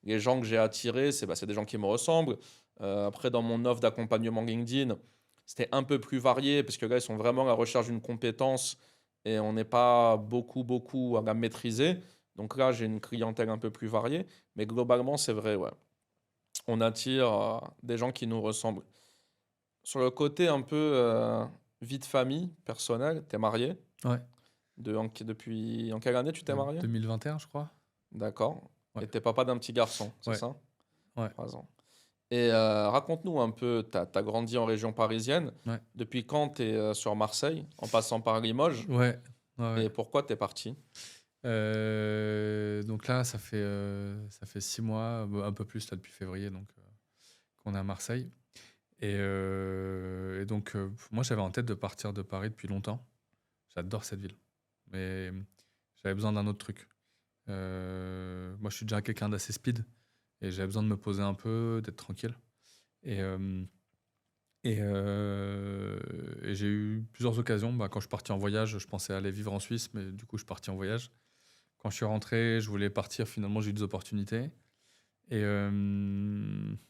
S2: les gens que j'ai attirés, c'est des gens qui me ressemblent. Après, dans mon offre d'accompagnement LinkedIn, c'était un peu plus varié parce que là, ils sont vraiment à la recherche d'une compétence et on n'est pas beaucoup à la maîtriser. Donc là, j'ai une clientèle un peu plus variée. Mais globalement, c'est vrai, ouais. On attire des gens qui nous ressemblent. Sur le côté un peu vie de famille, personnelle, t'es marié?
S1: Ouais.
S2: Depuis en quelle année tu t'es marié?
S1: 2021, je crois.
S2: D'accord.
S1: Ouais.
S2: Et t'es papa d'un petit garçon, c'est
S1: Ouais.
S2: ça?
S1: Ouais.
S2: 3 ans. Et raconte-nous un peu, t'as grandi en région parisienne.
S1: Ouais.
S2: Depuis quand t'es sur Marseille, en passant par Limoges?
S1: Ouais. Ouais.
S2: Et pourquoi t'es parti?
S1: Donc là, ça fait 6 mois, un peu plus là depuis février, donc qu'on est à Marseille. Et donc moi, j'avais en tête de partir de Paris depuis longtemps. J'adore cette ville. mais j'avais besoin d'un autre truc. Moi, je suis déjà quelqu'un d'assez speed et j'avais besoin de me poser un peu, d'être tranquille. Et, euh, et j'ai eu plusieurs occasions. Bah, quand je suis parti en voyage, je pensais aller vivre en Suisse, mais du coup, je suis parti en voyage. Quand je suis rentré, je voulais partir. Finalement, j'ai eu des opportunités. Et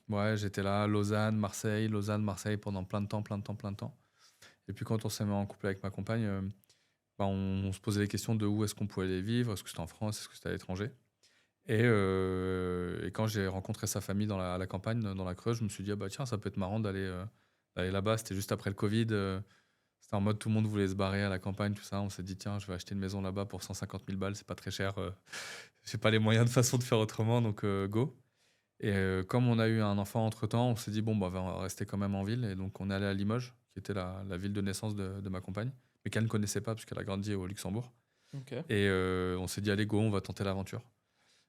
S1: ouais, j'étais là, Lausanne, Marseille pendant plein de temps, plein de temps, plein de temps. Et puis quand on s'est mis en couple avec ma compagne, bah, on se posait les questions de où est-ce qu'on pouvait aller vivre, est-ce que c'était en France, est-ce que c'était à l'étranger. Et quand j'ai rencontré sa famille à la campagne, dans la Creuse, je me suis dit, ah bah tiens, ça peut être marrant d'aller là-bas. C'était juste après le Covid. C'était en mode tout le monde voulait se barrer à la campagne, tout ça. On s'est dit, tiens, je vais acheter une maison là-bas pour 150 000 balles, c'est pas très cher. J'ai pas les moyens de façon de faire autrement, donc go. Et comme on a eu un enfant entre-temps, on s'est dit, bon, bah, on va rester quand même en ville. Et donc, on est allé à Limoges, qui était la ville de naissance de ma compagne, mais qu'elle ne connaissait pas, parce qu'elle a grandi au Luxembourg.
S2: Ok.
S1: Et on s'est dit, allez, go, on va tenter l'aventure.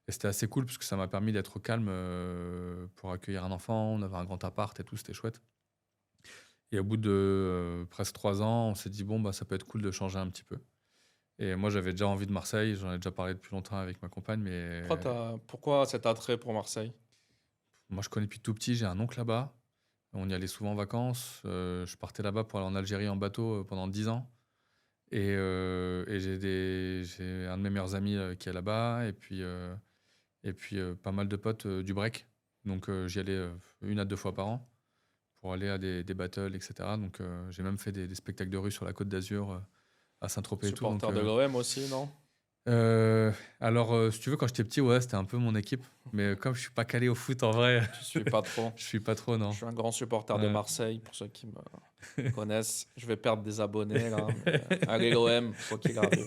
S1: Et c'était assez cool, parce que ça m'a permis d'être au calme pour accueillir un enfant. On avait un grand appart et tout, c'était chouette. Et au bout de presque 3 ans, on s'est dit, bon, bah, ça peut être cool de changer un petit peu. Et moi, j'avais déjà envie de Marseille, j'en ai déjà parlé depuis longtemps avec ma compagne, mais
S2: Pourquoi cet attrait pour Marseille?
S1: moi, je connais depuis tout petit, j'ai un oncle là-bas. On y allait souvent en vacances. Je partais là-bas pour aller en Algérie en bateau pendant 10 ans. Et j'ai un de mes meilleurs amis qui est là-bas. Et puis pas mal de potes du break. Donc j'y allais 1 à 2 fois par an pour aller à des battles, etc. Donc j'ai même fait des spectacles de rue sur la Côte d'Azur, à Saint-Tropez et tout. Donc,
S2: Supporter de l'OM aussi, non?
S1: alors, si tu veux, quand j'étais petit, ouais, c'était un peu mon équipe. Mais comme je suis pas calé au foot en vrai,
S2: Je suis pas trop.
S1: je suis pas trop,
S2: Je
S1: non.
S2: suis un grand supporter de
S1: Ouais.
S2: Marseille, pour ceux qui me connaissent. Je vais perdre des abonnés là, mais allez l'OM, quoi qu'il arrive.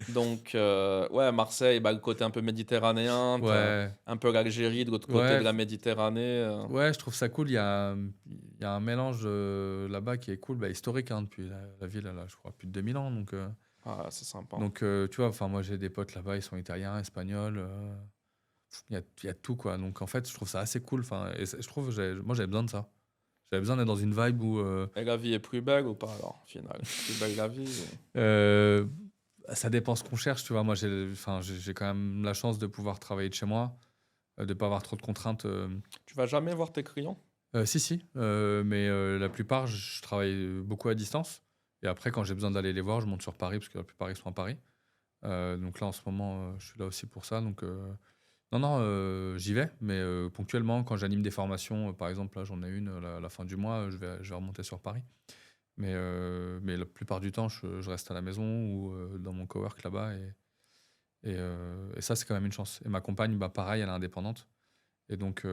S2: Donc, ouais, Marseille, bah, le côté un peu méditerranéen, t'as
S1: Ouais,
S2: un peu l'Algérie de l'autre côté
S1: ouais,
S2: de la Méditerranée.
S1: ouais, je trouve ça cool. Il y a un mélange là-bas qui est cool, bah, historique, hein, depuis la ville, elle a, je crois, plus de 2000 ans. Donc,
S2: Ah, c'est sympa.
S1: tu vois, enfin, moi j'ai des potes là-bas, ils sont italiens, espagnols. Il y a tout, quoi. Donc, en fait, je trouve ça assez cool. Enfin, et je trouve, moi j'avais besoin de ça. J'avais besoin d'être dans une vibe où
S2: Et la vie est plus belle ou pas alors, au final? Plus belle la vie
S1: euh, ça dépend ce qu'on cherche, tu vois. Moi, j'ai quand même la chance de pouvoir travailler de chez moi, de pas avoir trop de contraintes.
S2: Tu vas jamais voir tes clients?
S1: Si, si, mais la plupart, je travaille beaucoup à distance. Et après, quand j'ai besoin d'aller les voir, je monte sur Paris, parce que la plupart, ils sont à Paris. Donc là, en ce moment, je suis là aussi pour ça. Donc, non, non, j'y vais, mais ponctuellement, quand j'anime des formations, par exemple, là, j'en ai une la fin du mois, je vais remonter sur Paris. Mais la plupart du temps, je reste à la maison ou dans mon cowork là-bas. Et ça, c'est quand même une chance. Et ma compagne, bah, pareil, elle est indépendante. Et donc,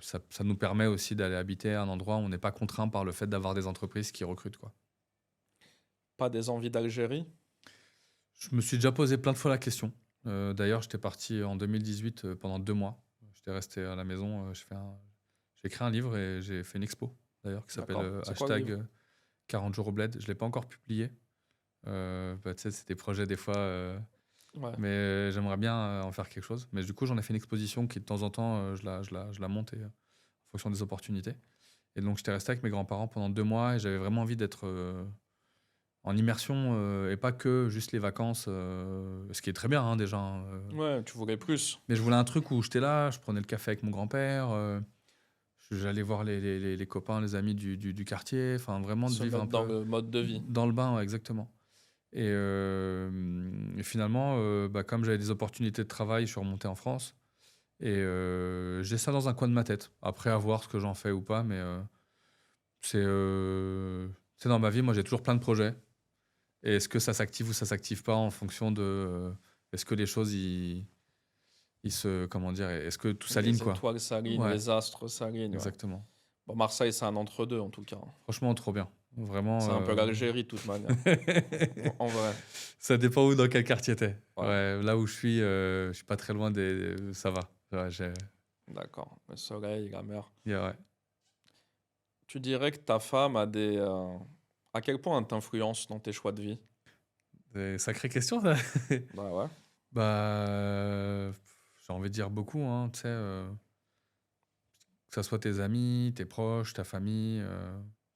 S1: ça nous permet aussi d'aller habiter à un endroit où on n'est pas contraint par le fait d'avoir des entreprises qui recrutent, quoi.
S2: Pas des envies d'Algérie?
S1: Je me suis déjà posé plein de fois la question. D'ailleurs, j'étais parti en 2018 pendant 2 mois. J'étais resté à la maison. J'ai écrit un livre et j'ai fait une expo, d'ailleurs, qui s'appelle
S2: D'accord. C'est quoi le livre?
S1: 40 jours au bled. Je ne l'ai pas encore publié. Bah, tu sais, c'est des projets des fois.
S2: Ouais.
S1: Mais j'aimerais bien en faire quelque chose. Mais du coup, j'en ai fait une exposition qui, de temps en temps, je la monte en fonction des opportunités. Et donc, j'étais resté avec mes grands-parents pendant 2 mois et j'avais vraiment envie d'être en immersion et pas que juste les vacances, ce qui est très bien, hein, déjà, hein.
S2: Ouais, tu voulais plus.
S1: Mais je voulais un truc où j'étais là, je prenais le café avec mon grand-père, j'allais voir les copains, les amis du quartier, enfin vraiment de
S2: Se
S1: vivre un
S2: mettre dans
S1: peu
S2: le mode de vie.
S1: dans le bain, ouais, exactement. Et finalement, bah, comme j'avais des opportunités de travail, je suis remonté en France. Et j'ai ça dans un coin de ma tête. Après, à voir ce que j'en fais ou pas, mais c'est dans ma vie. Moi, j'ai toujours plein de projets. Et est-ce que ça s'active ou ça s'active pas en fonction de est-ce que les choses comment dire, est-ce que tout s'aligne,
S2: Les
S1: quoi.
S2: étoiles s'alignent,
S1: Ouais,
S2: les astres s'alignent. Ouais.
S1: exactement.
S2: Bon, Marseille, c'est un entre-deux en tout cas.
S1: Franchement, trop bien. Vraiment.
S2: C'est un peu l'Algérie de toute manière. En vrai.
S1: Ça dépend où, dans quel quartier t'es.
S2: Ouais,
S1: Ouais, là où je suis pas très loin ça va. Ouais,
S2: d'accord. Le soleil, la mer.
S1: ouais.
S2: Tu dirais que ta femme a des. À quel point elle t'influence dans tes choix de vie?
S1: Sacrée question, ça.
S2: Bah ouais.
S1: Bah, j'ai envie de dire beaucoup, hein, tu sais, que ça soit tes amis, tes proches, ta famille,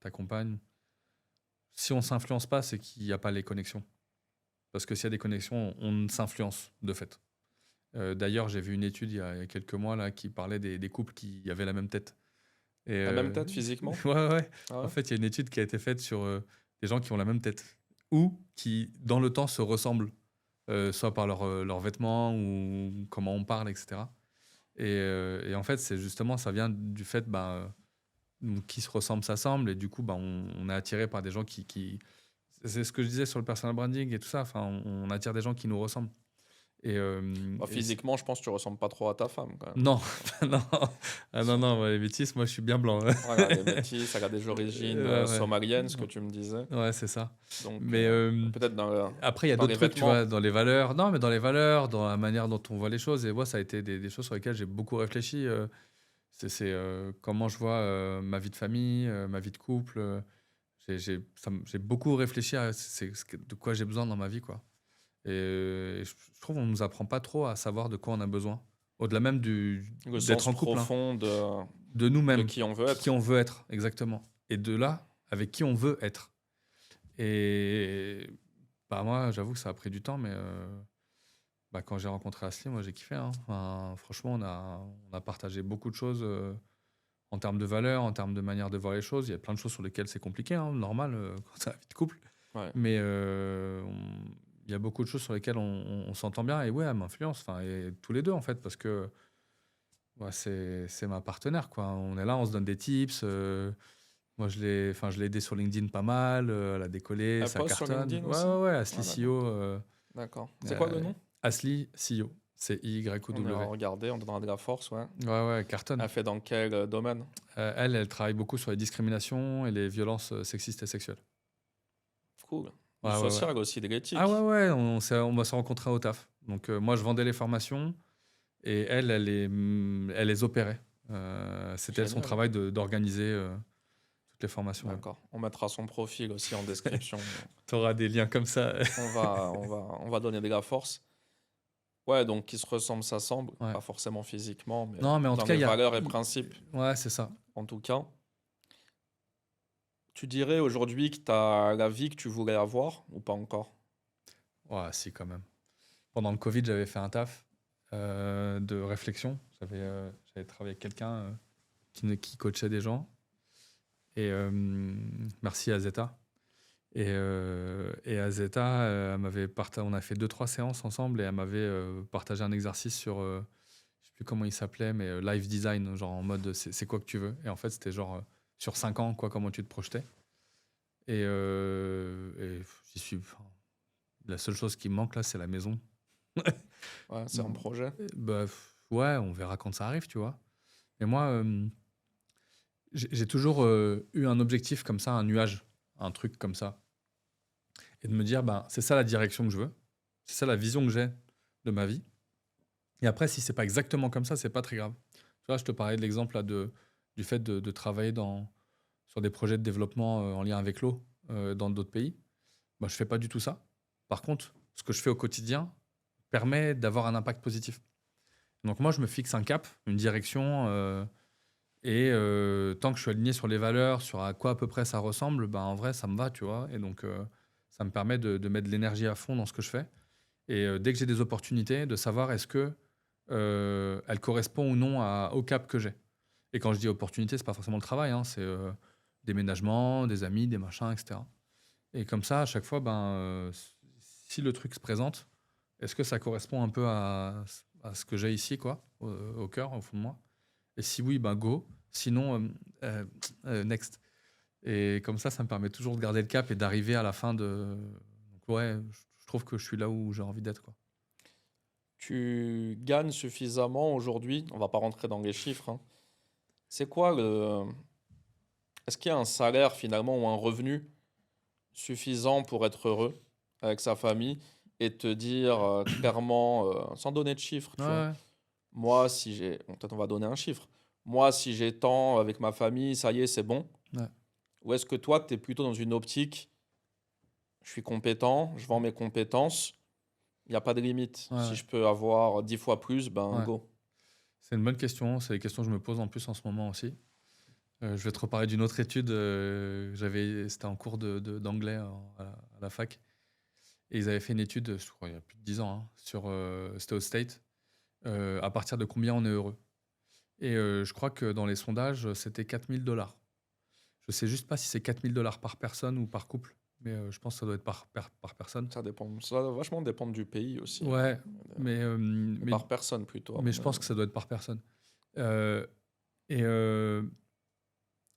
S1: ta compagne. Si on s'influence pas, c'est qu'il n'y a pas les connexions. Parce que s'il y a des connexions, on s'influence de fait. D'ailleurs, j'ai vu une étude il y a quelques mois là, qui parlait des couples qui avaient la même tête. Et
S2: La même tête physiquement?
S1: ouais.
S2: Ah
S1: En
S2: ouais?
S1: fait, il y a une étude qui a été faite sur des gens qui ont la même tête ou qui, dans le temps, se ressemblent, soit par leurs vêtements ou comment on parle, etc. Et en fait, c'est justement, ça vient du fait qui se ressemble s'assemble et du coup, on est attiré par des gens qui. C'est ce que je disais sur le personal branding et tout ça. Enfin, on attire des gens qui nous ressemblent. Et,
S2: Bah, physiquement, je pense que tu ressembles pas trop à ta femme quand même.
S1: non, non,
S2: Surtout.
S1: non, les métis, moi je suis bien blanc.
S2: Voilà, les métis, elle a des origines
S1: Ouais,
S2: somaliennes, ce que tu me disais.
S1: ouais, c'est ça.
S2: Donc,
S1: Mais
S2: peut-être
S1: après, il y a
S2: dans
S1: d'autres
S2: les
S1: trucs, tu
S2: vêtements.
S1: vois, dans les valeurs. Non, mais dans les valeurs, dans la manière dont on voit les choses. Et moi, ça a été des choses sur lesquelles j'ai beaucoup réfléchi. C'est comment je vois ma vie de famille, ma vie de couple. J'ai beaucoup réfléchi à de quoi j'ai besoin dans ma vie, quoi. Et je trouve qu'on nous apprend pas trop à savoir de quoi on a besoin. Au-delà même
S2: Le
S1: d'être
S2: sens
S1: en couple, hein.
S2: profond
S1: De
S2: de
S1: nous-mêmes,
S2: qui on veut
S1: qui
S2: être.
S1: on veut être, exactement. Et de là, avec qui on veut être. Et moi, j'avoue que ça a pris du temps, mais quand j'ai rencontré Asli, moi j'ai kiffé, hein. Enfin, franchement, on a partagé beaucoup de choses en termes de valeurs, en termes de manière de voir les choses. Il y a plein de choses sur lesquelles c'est compliqué, hein, normal, quand c'est la vie de couple.
S2: Ouais.
S1: Mais il y a beaucoup de choses sur lesquelles on s'entend bien. Et ouais, elle m'influence, enfin, et tous les deux en fait, parce que ouais, c'est ma partenaire, quoi. On est là, on se donne des tips. Moi, je l'ai aidé sur LinkedIn pas mal. Elle a décollé,
S2: Elle
S1: ça
S2: poste sur
S1: cartonne.
S2: LinkedIn
S1: Ouais,
S2: aussi?
S1: ouais, ouais. Asli
S2: Ah, d'accord.
S1: CEO.
S2: D'accord. C'est quoi le nom?
S1: Asli CEO. C'est
S2: On ira
S1: IYOW.
S2: regarder, on donnera de la force, ouais.
S1: Ouais, ouais, cartonne.
S2: Elle fait dans quel domaine?
S1: Elle travaille beaucoup sur les discriminations et les violences sexistes et sexuelles.
S2: Cool. Du
S1: Ouais, ouais, ouais.
S2: social aussi, de
S1: Ah ouais,
S2: l'éthique.
S1: ouais, on va se rencontrer au taf. Donc, moi, je vendais les formations et elle les opérait. C'était son
S2: Génial.
S1: travail d'organiser toutes les formations. Ouais.
S2: D'accord. On mettra son profil aussi en description.
S1: Tu auras des liens comme ça.
S2: On va donner de la force. Ouais, donc qui se ressemble, s'assemble.
S1: Ouais.
S2: Pas forcément physiquement, mais
S1: Non, mais en
S2: dans
S1: tout cas,
S2: les valeurs et principes,
S1: Ouais, c'est ça.
S2: en tout cas. Tu dirais aujourd'hui que tu as la vie que tu voulais avoir ou pas encore?
S1: Ouais, si, quand même. Pendant le Covid, j'avais fait un taf de réflexion. J'avais travaillé avec quelqu'un qui coachait des gens. Et merci à Zeta. Et à Zeta, on a fait 2-3 séances ensemble et elle m'avait partagé un exercice sur, je sais plus comment il s'appelait, mais life design, genre en mode c'est quoi que tu veux. Et en fait, c'était genre sur 5 ans, quoi, comment tu te projetais. Et j'y suis. Enfin, la seule chose qui me manque là, c'est la maison.
S2: Ouais, c'est un projet.
S1: Ouais, on verra quand ça arrive, tu vois. Mais moi, j'ai toujours eu un objectif comme ça, un nuage, un truc comme ça. Et de me dire, c'est ça la direction que je veux. C'est ça la vision que j'ai de ma vie. Et après, si c'est pas exactement comme ça, c'est pas très grave. Tu vois, je te parlais de l'exemple là, du fait de travailler sur des projets de développement en lien avec l'eau dans d'autres pays. Je fais pas du tout ça. Par contre, ce que je fais au quotidien permet d'avoir un impact positif. Donc moi, je me fixe un cap, une direction, et tant que je suis aligné sur les valeurs, sur à quoi à peu près ça ressemble, en vrai, ça me va, tu vois. Et donc, ça me permet de mettre de l'énergie à fond dans ce que je fais. Et dès que j'ai des opportunités, de savoir est-ce que elle correspond ou non au cap que j'ai. Et quand je dis opportunité, c'est pas forcément le travail, hein, c'est déménagement, des amis, des machins, etc. Et comme ça, à chaque fois, si le truc se présente, est-ce que ça correspond un peu à ce que j'ai ici, quoi, au cœur, au fond de moi? Et si oui, go. Sinon, next. Et comme ça me permet toujours de garder le cap et d'arriver à la fin de. Donc, ouais, je trouve que je suis là où j'ai envie d'être, quoi.
S2: Tu gagnes suffisamment aujourd'hui, on va pas rentrer dans les chiffres, hein. C'est quoi le... Est-ce qu'il y a un salaire finalement ou un revenu suffisant pour être heureux avec sa famille et te dire clairement, sans donner de chiffres,
S1: Ouais,
S2: tu vois,
S1: ouais.
S2: moi si j'ai... bon, peut-être on va donner un chiffre. Moi si j'ai tant avec ma famille, ça y est, c'est bon.
S1: Ouais.
S2: Ou est-ce que toi, tu es plutôt dans une optique, je suis compétent, je vends mes compétences, il n'y a pas de limite.
S1: Ouais,
S2: Si
S1: ouais.
S2: je peux avoir 10 fois plus,
S1: Ouais.
S2: go.
S1: C'est une bonne question. C'est des questions que je me pose en plus en ce moment aussi. Je vais te reparler d'une autre étude. C'était en cours d'anglais à la fac. Et ils avaient fait une étude, je crois, il y a plus de 10 ans, hein, c'était au State, à partir de combien on est heureux. Et je crois que dans les sondages, c'était 4 000 $. Je sais juste pas si c'est 4 000 $ par personne ou par couple, mais je pense que ça doit être par personne.
S2: Ça dépend, ça va vachement dépendre du pays aussi, hein.
S1: Ouais, mais,
S2: Mais par personne plutôt, à
S1: mais
S2: mon
S1: je pense
S2: avis.
S1: que ça doit être par personne. Euh, et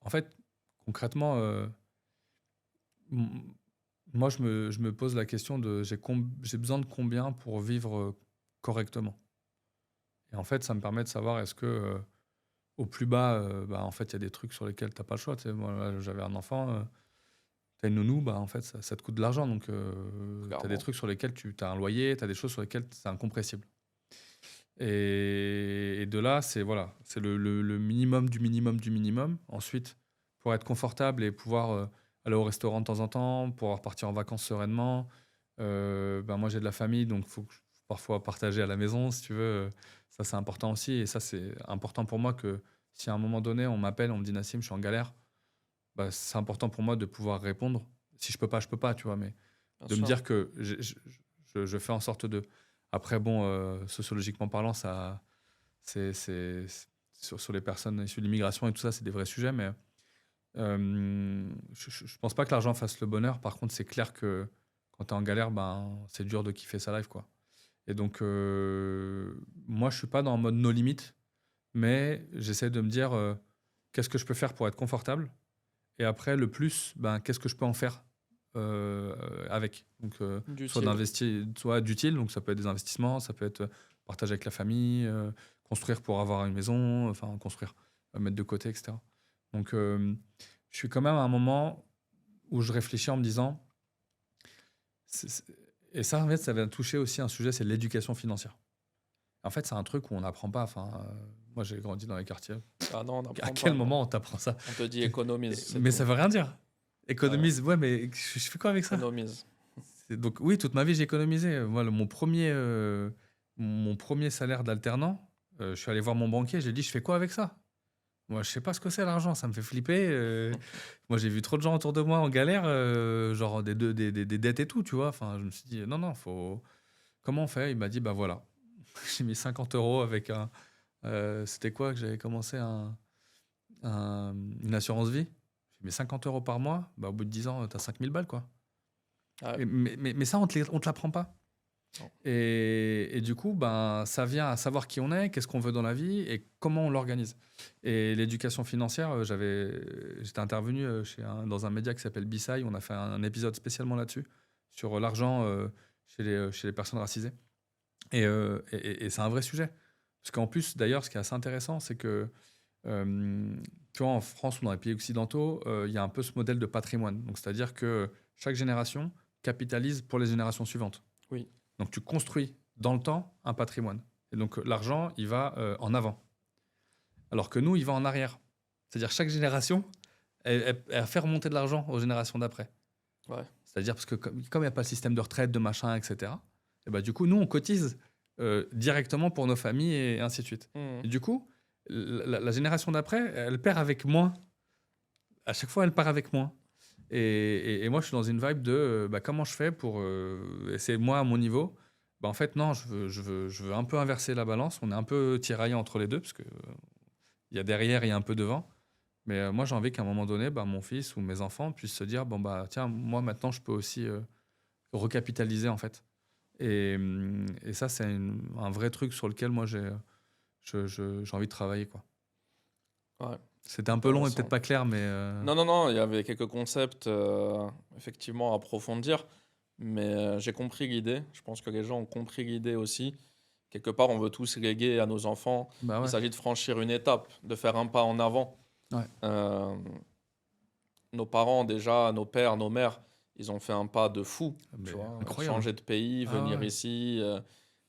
S1: en fait, concrètement, m- moi, je me pose la question de j'ai besoin de combien pour vivre correctement. Et en fait, ça me permet de savoir est-ce que au plus bas, bah, en fait, il y a des trucs sur lesquels tu n'as pas le choix. Tu sais, moi, là, j'avais un enfant, tu as une nounou, bah, en fait, ça te coûte de l'argent. Donc, tu as des
S2: Clairement.
S1: trucs sur lesquels tu as un loyer, tu as des choses sur lesquelles c'est incompressible. Et de là, c'est voilà, c'est le minimum du minimum du minimum. Ensuite, pour être confortable et pouvoir aller au restaurant de temps en temps, pouvoir partir en vacances sereinement. Ben moi, j'ai de la famille, donc il faut parfois partager à la maison, si tu veux. Ça, c'est important aussi. Et ça, c'est important pour moi que si à un moment donné, on m'appelle, on me dit Nassim, je suis en galère, bah, c'est important pour moi de pouvoir répondre. Si je peux pas, tu vois, mais
S2: Bien
S1: de me
S2: sûr.
S1: dire que je fais en sorte de. Après, bon, sociologiquement parlant, ça, sur les personnes issues de l'immigration et tout ça, c'est des vrais sujets, mais je pense pas que l'argent fasse le bonheur. Par contre, c'est clair que quand tu es en galère, ben, c'est dur de kiffer sa life, quoi. Et donc, moi, je suis pas dans le mode no limite, mais j'essaie de me dire qu'est-ce que je peux faire pour être confortable. Et après, le plus, ben, qu'est-ce que je peux en faire avec. Donc,
S2: D'utile.
S1: soit d'utile, donc ça peut être des investissements, ça peut être partager avec la famille, construire pour avoir une maison, enfin construire, mettre de côté, etc. Donc, je suis quand même à un moment où je réfléchis en me disant, c'est- c'est- et ça, en fait, ça vient toucher aussi un sujet, c'est l'éducation financière. En fait, c'est un truc où on n'apprend pas. Enfin, moi, j'ai grandi dans les quartiers.
S2: Ah non, on
S1: À
S2: n'apprend
S1: quel
S2: pas, non.
S1: moment on t'apprend ça?
S2: On te dit économise, c'est
S1: Mais ça
S2: tout.
S1: veut rien dire.
S2: Ouais,
S1: Économise, ouais, mais je fais quoi avec ça?
S2: économise.
S1: Donc oui, toute ma vie, j'ai économisé. Moi, mon premier salaire d'alternant, je suis allé voir mon banquier, j'ai dit, je fais quoi avec ça? Moi, je sais pas ce que c'est l'argent, ça me fait flipper. Moi, j'ai vu trop de gens autour de moi en galère, genre des dettes et tout, tu vois. Enfin, je me suis dit, non, non, faut. Comment on fait? Il m'a dit, bah voilà. J'ai mis 50 € avec un. C'était quoi que j'avais commencé une assurance vie? J'ai mis 50 € par mois. Bah, au bout de 10 ans, t'as 5 000 balles, quoi.
S2: Ouais,
S1: Mais ça, on te l'apprend pas.
S2: non.
S1: Et du coup, ben, ça vient à savoir qui on est, qu'est-ce qu'on veut dans la vie et comment on l'organise. Et l'éducation financière, j'étais intervenu dans un média qui s'appelle Bisai. On a fait un épisode spécialement là-dessus, sur l'argent chez les personnes racisées. Et c'est un vrai sujet. Parce qu'en plus, d'ailleurs, ce qui est assez intéressant, c'est que, tu vois, en France ou dans les pays occidentaux, il y a un peu ce modèle de patrimoine. Donc, c'est-à-dire que chaque génération capitalise pour les générations suivantes.
S2: Oui.
S1: Donc, tu construis dans le temps un patrimoine. Et donc, l'argent, il va en avant. Alors que nous, il va en arrière. C'est-à-dire, chaque génération, elle fait remonter de l'argent aux générations d'après.
S2: Ouais.
S1: C'est-à-dire, parce que comme il n'y a pas le système de retraite, de machin, etc., et bah, du coup, nous, on cotise directement pour nos familles et ainsi de suite.
S2: Mhm.
S1: Et du coup, la génération d'après, elle perd avec moins. À chaque fois, elle part avec moins. Et moi, je suis dans une vibe de bah, comment je fais pour essayer, moi, à mon niveau. Bah, en fait, non, je veux un peu inverser la balance. On est un peu tiraillé entre les deux, parce que il y a derrière, il y a un peu devant. Mais moi, j'ai envie qu'à un moment donné, bah, mon fils ou mes enfants puissent se dire bon, bah, tiens, moi, maintenant, je peux aussi recapitaliser, en fait. Et ça, c'est un vrai truc sur lequel moi, j'ai envie de travailler, quoi.
S2: Ouais,
S1: C'était un peu long et peut-être
S2: intéressant.
S1: pas clair, mais
S2: Non, non, non, il y avait quelques concepts effectivement à approfondir, mais j'ai compris l'idée. Je pense que les gens ont compris l'idée aussi. Quelque part, on veut tous léguer à nos enfants.
S1: bah
S2: Il
S1: ouais.
S2: s'agit de franchir une étape, de faire un pas en avant.
S1: Ouais.
S2: Euh, Nos parents, déjà, nos pères, nos mères, ils ont fait un pas de fou, tu
S1: Mais
S2: vois.
S1: incroyable.
S2: Changer de pays,
S1: Ah
S2: venir
S1: ouais.
S2: ici,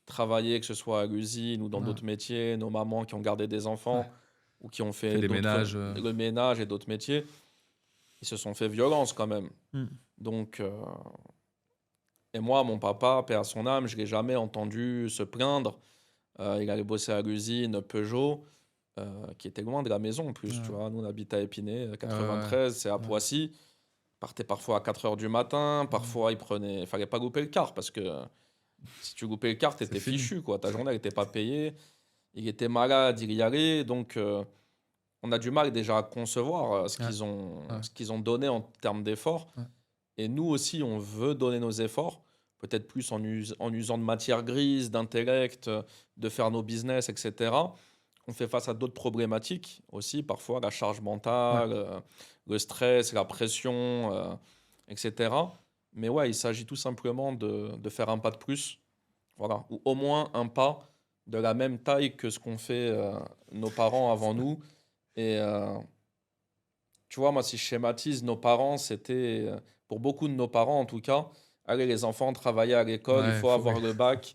S2: travailler, que ce soit à l'usine ou dans
S1: Ouais.
S2: d'autres métiers. Nos mamans qui ont gardé des
S1: Ouais.
S2: enfants ou qui ont
S1: Fait
S2: fait
S1: des
S2: d'autres,
S1: ménages.
S2: le ménage et d'autres métiers, ils se sont fait violence quand même.
S1: Hmm.
S2: Donc, et moi, mon papa, paix à son âme, je ne l'ai jamais entendu se plaindre. Il allait bosser à l'usine Peugeot, qui était loin de la maison en plus, tu
S1: Ouais.
S2: vois. Nous, on habite à Épinay,
S1: Ouais.
S2: 93, c'est à
S1: Ouais.
S2: Poissy. partait parfois à 4 heures du matin, parfois il fallait pas louper le quart parce que si tu loupais le quart,
S1: C'est
S2: t'étais
S1: fini.
S2: fichu, quoi. Ta journée, elle était pas payée. Il était malade, il y allait. Donc, on a du mal déjà à concevoir
S1: Ouais, ouais,
S2: ce qu'ils ont donné en termes d'efforts.
S1: ouais.
S2: Et nous aussi, on veut donner nos efforts, peut-être plus en usant de matière grise, d'intellect, de faire nos business, etc. On fait face à d'autres problématiques aussi, parfois la charge
S1: Ouais.
S2: mentale, le stress, la pression, etc. Mais ouais, il s'agit tout simplement de faire un pas de plus, voilà, ou au moins un pas de la même taille que ce qu'ont fait nos parents avant nous. Et tu vois, moi, si je schématise, nos parents, c'était, pour beaucoup de nos parents en tout cas, allez, les enfants, travailler à l'école, il
S1: Ouais,
S2: faut
S1: ouais.
S2: avoir le bac,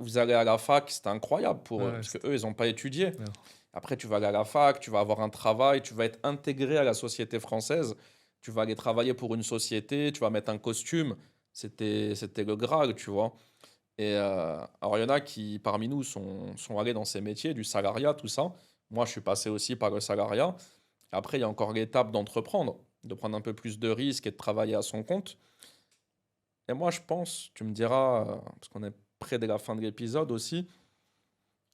S2: vous allez à la fac, c'était incroyable
S1: Ouais,
S2: pour eux,
S1: ouais,
S2: parce qu'eux, ils n'ont pas étudié.
S1: non.
S2: Après, tu vas aller à la fac, tu vas avoir un travail, tu vas être intégré à la société française, tu vas aller travailler pour une société, tu vas mettre un costume. C'était le Graal, tu vois. Et alors, il y en a qui, parmi nous, sont allés dans ces métiers, du salariat, tout ça. Moi, je suis passé aussi par le salariat. Après, il y a encore l'étape d'entreprendre, de prendre un peu plus de risques et de travailler à son compte. Et moi, je pense, tu me diras, parce qu'on est près de la fin de l'épisode aussi,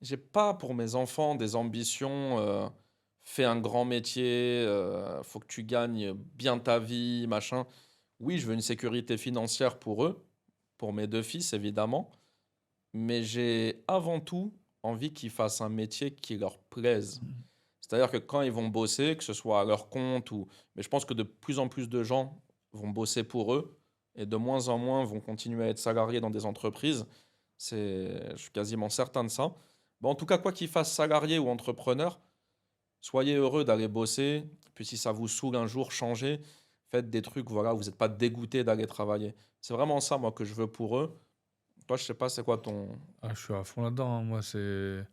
S2: j'ai pas pour mes enfants des ambitions, fais un grand métier, faut que tu gagnes bien ta vie, machin. Oui, je veux une sécurité financière pour eux, pour mes deux fils évidemment, mais j'ai avant tout envie qu'ils fassent un métier qui leur plaise. C'est-à-dire que quand ils vont bosser, que ce soit à leur compte ou... Mais je pense que de plus en plus de gens vont bosser pour eux et de moins en moins vont continuer à être salariés dans des entreprises. Je suis quasiment certain de ça. Bon, en tout cas, quoi qu'ils fassent salarié ou entrepreneur, soyez heureux d'aller bosser. Puis si ça vous saoule un jour, changez. Faites des trucs, voilà, où vous n'êtes pas dégoûté d'aller travailler. C'est vraiment ça, moi, que je veux pour eux. Toi, je sais pas, c'est quoi ton...
S1: Ah, je suis à fond là-dedans, hein. Moi, c'est.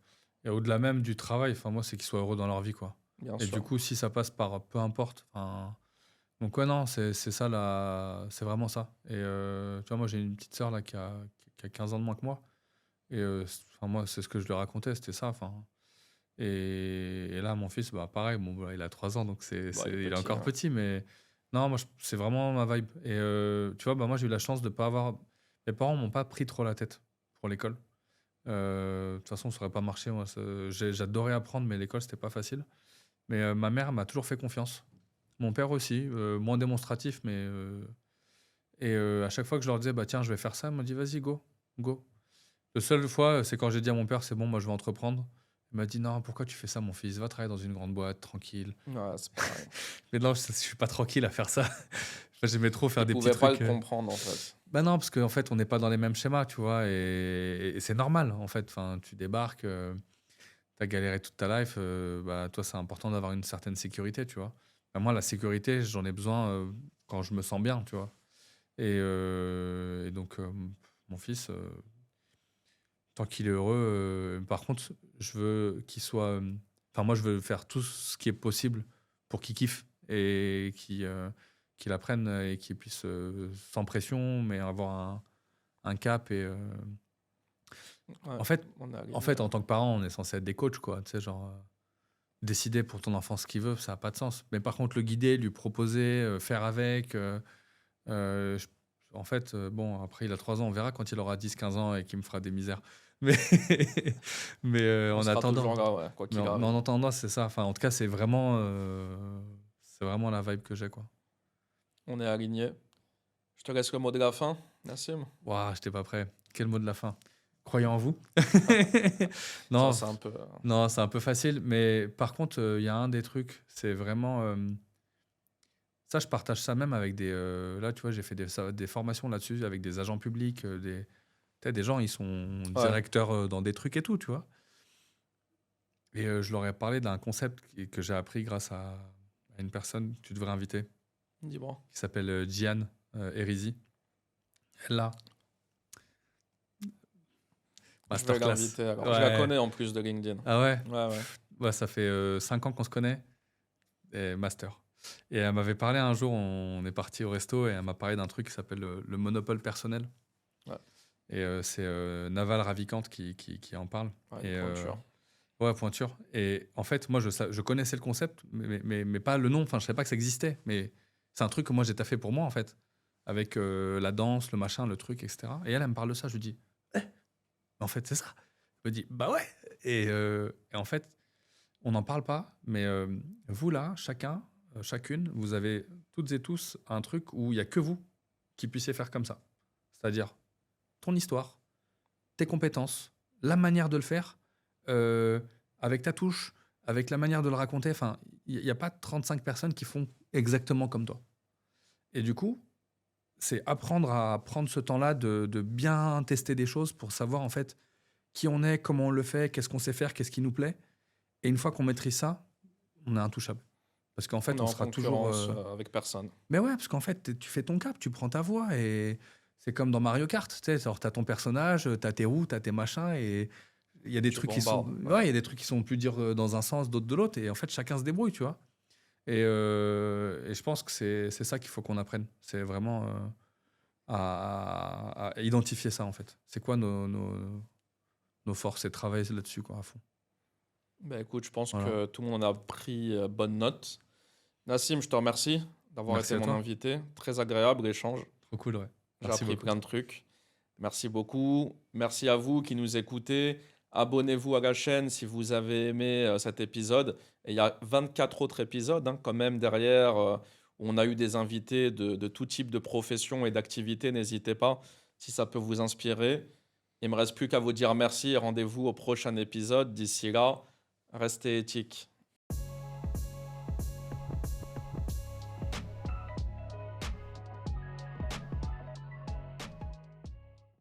S1: Et au-delà même du travail, enfin, moi, c'est qu'ils soient heureux dans leur vie, quoi.
S2: Bien
S1: Et du
S2: sûr.
S1: coup, si ça passe par peu importe. Enfin. Donc, ouais, non, c'est ça, là. C'est vraiment ça. Et tu vois, moi, j'ai une petite sœur, là, qui a 15 ans de moins que moi. Et enfin, moi, c'est ce que je lui racontais, c'était ça. Enfin. Et là, mon fils, bah, pareil, bon, bah, il a 3 ans, donc
S2: Bah, il est
S1: il est
S2: petit,
S1: encore
S2: hein.
S1: petit, mais non, moi, c'est vraiment ma vibe. Et tu vois, bah, moi, j'ai eu la chance de pas avoir. Mes parents m'ont pas pris trop la tête pour l'école. De toute façon, ça aurait pas marché. Moi, j'adorais apprendre, mais l'école, c'était pas facile. Mais ma mère m'a toujours fait confiance. Mon père aussi, moins démonstratif, mais. Et à chaque fois que je leur disais, bah tiens, je vais faire ça, ils m'ont dit, vas-y, go, go. Le seule fois, c'est quand j'ai dit à mon père, c'est bon, moi, je vais entreprendre. Il m'a dit, non, pourquoi tu fais ça, mon fils? Va travailler dans une grande boîte, tranquille.
S2: Ouais, c'est pareil.
S1: Mais non, je suis pas tranquille à faire ça. Enfin, j'aimais trop faire
S2: Ils
S1: des petits
S2: pouvaient pas le
S1: trucs.
S2: comprendre, en fait.
S1: Bah non, parce qu'en fait, on n'est pas dans les mêmes schémas, tu vois, et c'est normal, en fait. Enfin, tu débarques, t'as galéré toute ta life, bah toi, c'est important d'avoir une certaine sécurité, tu vois. Bah, moi, la sécurité, j'en ai besoin quand je me sens bien, tu vois. Et donc, mon fils, tant qu'il est heureux, par contre, je veux qu'il soit. Enfin, moi, je veux faire tout ce qui est possible pour qu'il kiffe et qu'il apprenne et qu'il puisse, sans pression, mais avoir un cap. Et
S2: Ouais,
S1: en fait,
S2: on est
S1: en
S2: aligné.
S1: fait, en tant que parent, on est censé être des coachs, quoi. Tu sais, genre, décider pour ton enfant ce qu'il veut, ça n'a pas de sens. Mais par contre, le guider, lui proposer, faire avec. Je- En fait, bon, après, il a 3 ans, on verra quand il aura 10 15 ans et qu'il me fera des misères. Mais, mais
S2: On
S1: en
S2: sera
S1: attendant,
S2: toujours là, ouais, quoi qu'il
S1: mais en
S2: arrive.
S1: attendant, c'est ça. Enfin, en tout cas, c'est vraiment la vibe que j'ai, quoi.
S2: On est aligné. Je te laisse le mot de la fin, Nassim.
S1: Waouh, j'étais pas prêt. Quel mot de la fin? Croyez en vous.
S2: Ça,
S1: Non,
S2: c'est un peu.
S1: non, c'est un peu facile. Mais par contre, il y a un des trucs, c'est vraiment. Ça, je partage ça même avec des. Là, tu vois, j'ai fait des formations là-dessus avec des agents publics, tu sais, des gens, ils sont
S2: Ouais,
S1: directeurs dans des trucs et tout, tu vois. Et je leur ai parlé d'un concept que j'ai appris grâce à une personne que tu devrais inviter,
S2: dis-moi.
S1: qui s'appelle Gian Erizi. Elle, là,
S2: Je vais
S1: masterclass.
S2: l'inviter alors. Je la
S1: Ouais.
S2: connais en plus de LinkedIn.
S1: Ah ouais?
S2: Ouais, ouais.
S1: Ouais, ça fait 5 ans qu'on se connaît. Et master. Et elle m'avait parlé un jour, on est parti au resto et elle m'a parlé d'un truc qui s'appelle le monopole personnel.
S2: Ouais,
S1: Et c'est Naval Ravikant qui en parle.
S2: ouais, une
S1: Et
S2: pointure.
S1: ouais, pointure. Et en fait, moi, je connaissais le concept, mais pas le nom. Enfin, je savais pas que ça existait. Mais C'est un truc que moi j'ai taffé pour moi en fait, avec la danse, le machin, le truc, etc. Et elle me parle de ça. Je lui dis, eh, en fait, c'est ça. Elle me dit, bah ouais. Et en fait, on n'en parle pas, mais vous là, chacun, chacune, vous avez toutes et tous un truc où il y a que vous qui puissiez faire comme ça. C'est-à-dire ton histoire, tes compétences, la manière de le faire, euh, avec ta touche, avec la manière de le raconter. Enfin, il n'y a pas 35 personnes qui font exactement comme toi. Et du coup, c'est apprendre à prendre ce temps-là de bien tester des choses pour savoir en fait qui on est, comment on le fait, qu'est-ce qu'on sait faire, qu'est-ce qui nous plaît. Et une fois qu'on maîtrise ça, on est intouchable. Parce qu'en
S2: On est
S1: fait, on
S2: en
S1: sera toujours.
S2: concurrence avec personne.
S1: Mais ouais, parce qu'en fait, tu fais ton cap, tu prends ta voix et c'est comme dans Mario Kart. Tu sais, genre, t'as ton personnage, t'as tes roues, t'as tes machins et il y a des
S2: Tu
S1: trucs qui sont.
S2: bombardes.
S1: Ouais, il y a des trucs qui sont plus durs dans un sens, d'autres de l'autre. Et en fait, chacun se débrouille, tu vois. Et je pense que c'est ça qu'il faut qu'on apprenne. C'est vraiment à identifier ça, en fait. C'est quoi nos forces et travailler là-dessus, quoi, à fond.
S2: Ben, écoute, je pense
S1: Voilà.
S2: que tout le monde a pris bonne note. Nassim, je te remercie d'avoir
S1: Merci
S2: été
S1: à
S2: mon
S1: toi.
S2: invité. Très agréable l'échange.
S1: Trop cool, ouais.
S2: J'ai
S1: Merci
S2: appris
S1: beaucoup.
S2: plein de trucs. Merci beaucoup. Merci à vous qui nous écoutez. Abonnez-vous à la chaîne si vous avez aimé cet épisode. Et il y a 24 autres épisodes quand même derrière où on a eu des invités de tout type de profession et d'activité. N'hésitez pas si ça peut vous inspirer. Il me reste plus qu'à vous dire merci et rendez-vous au prochain épisode. D'ici là, restez éthiques.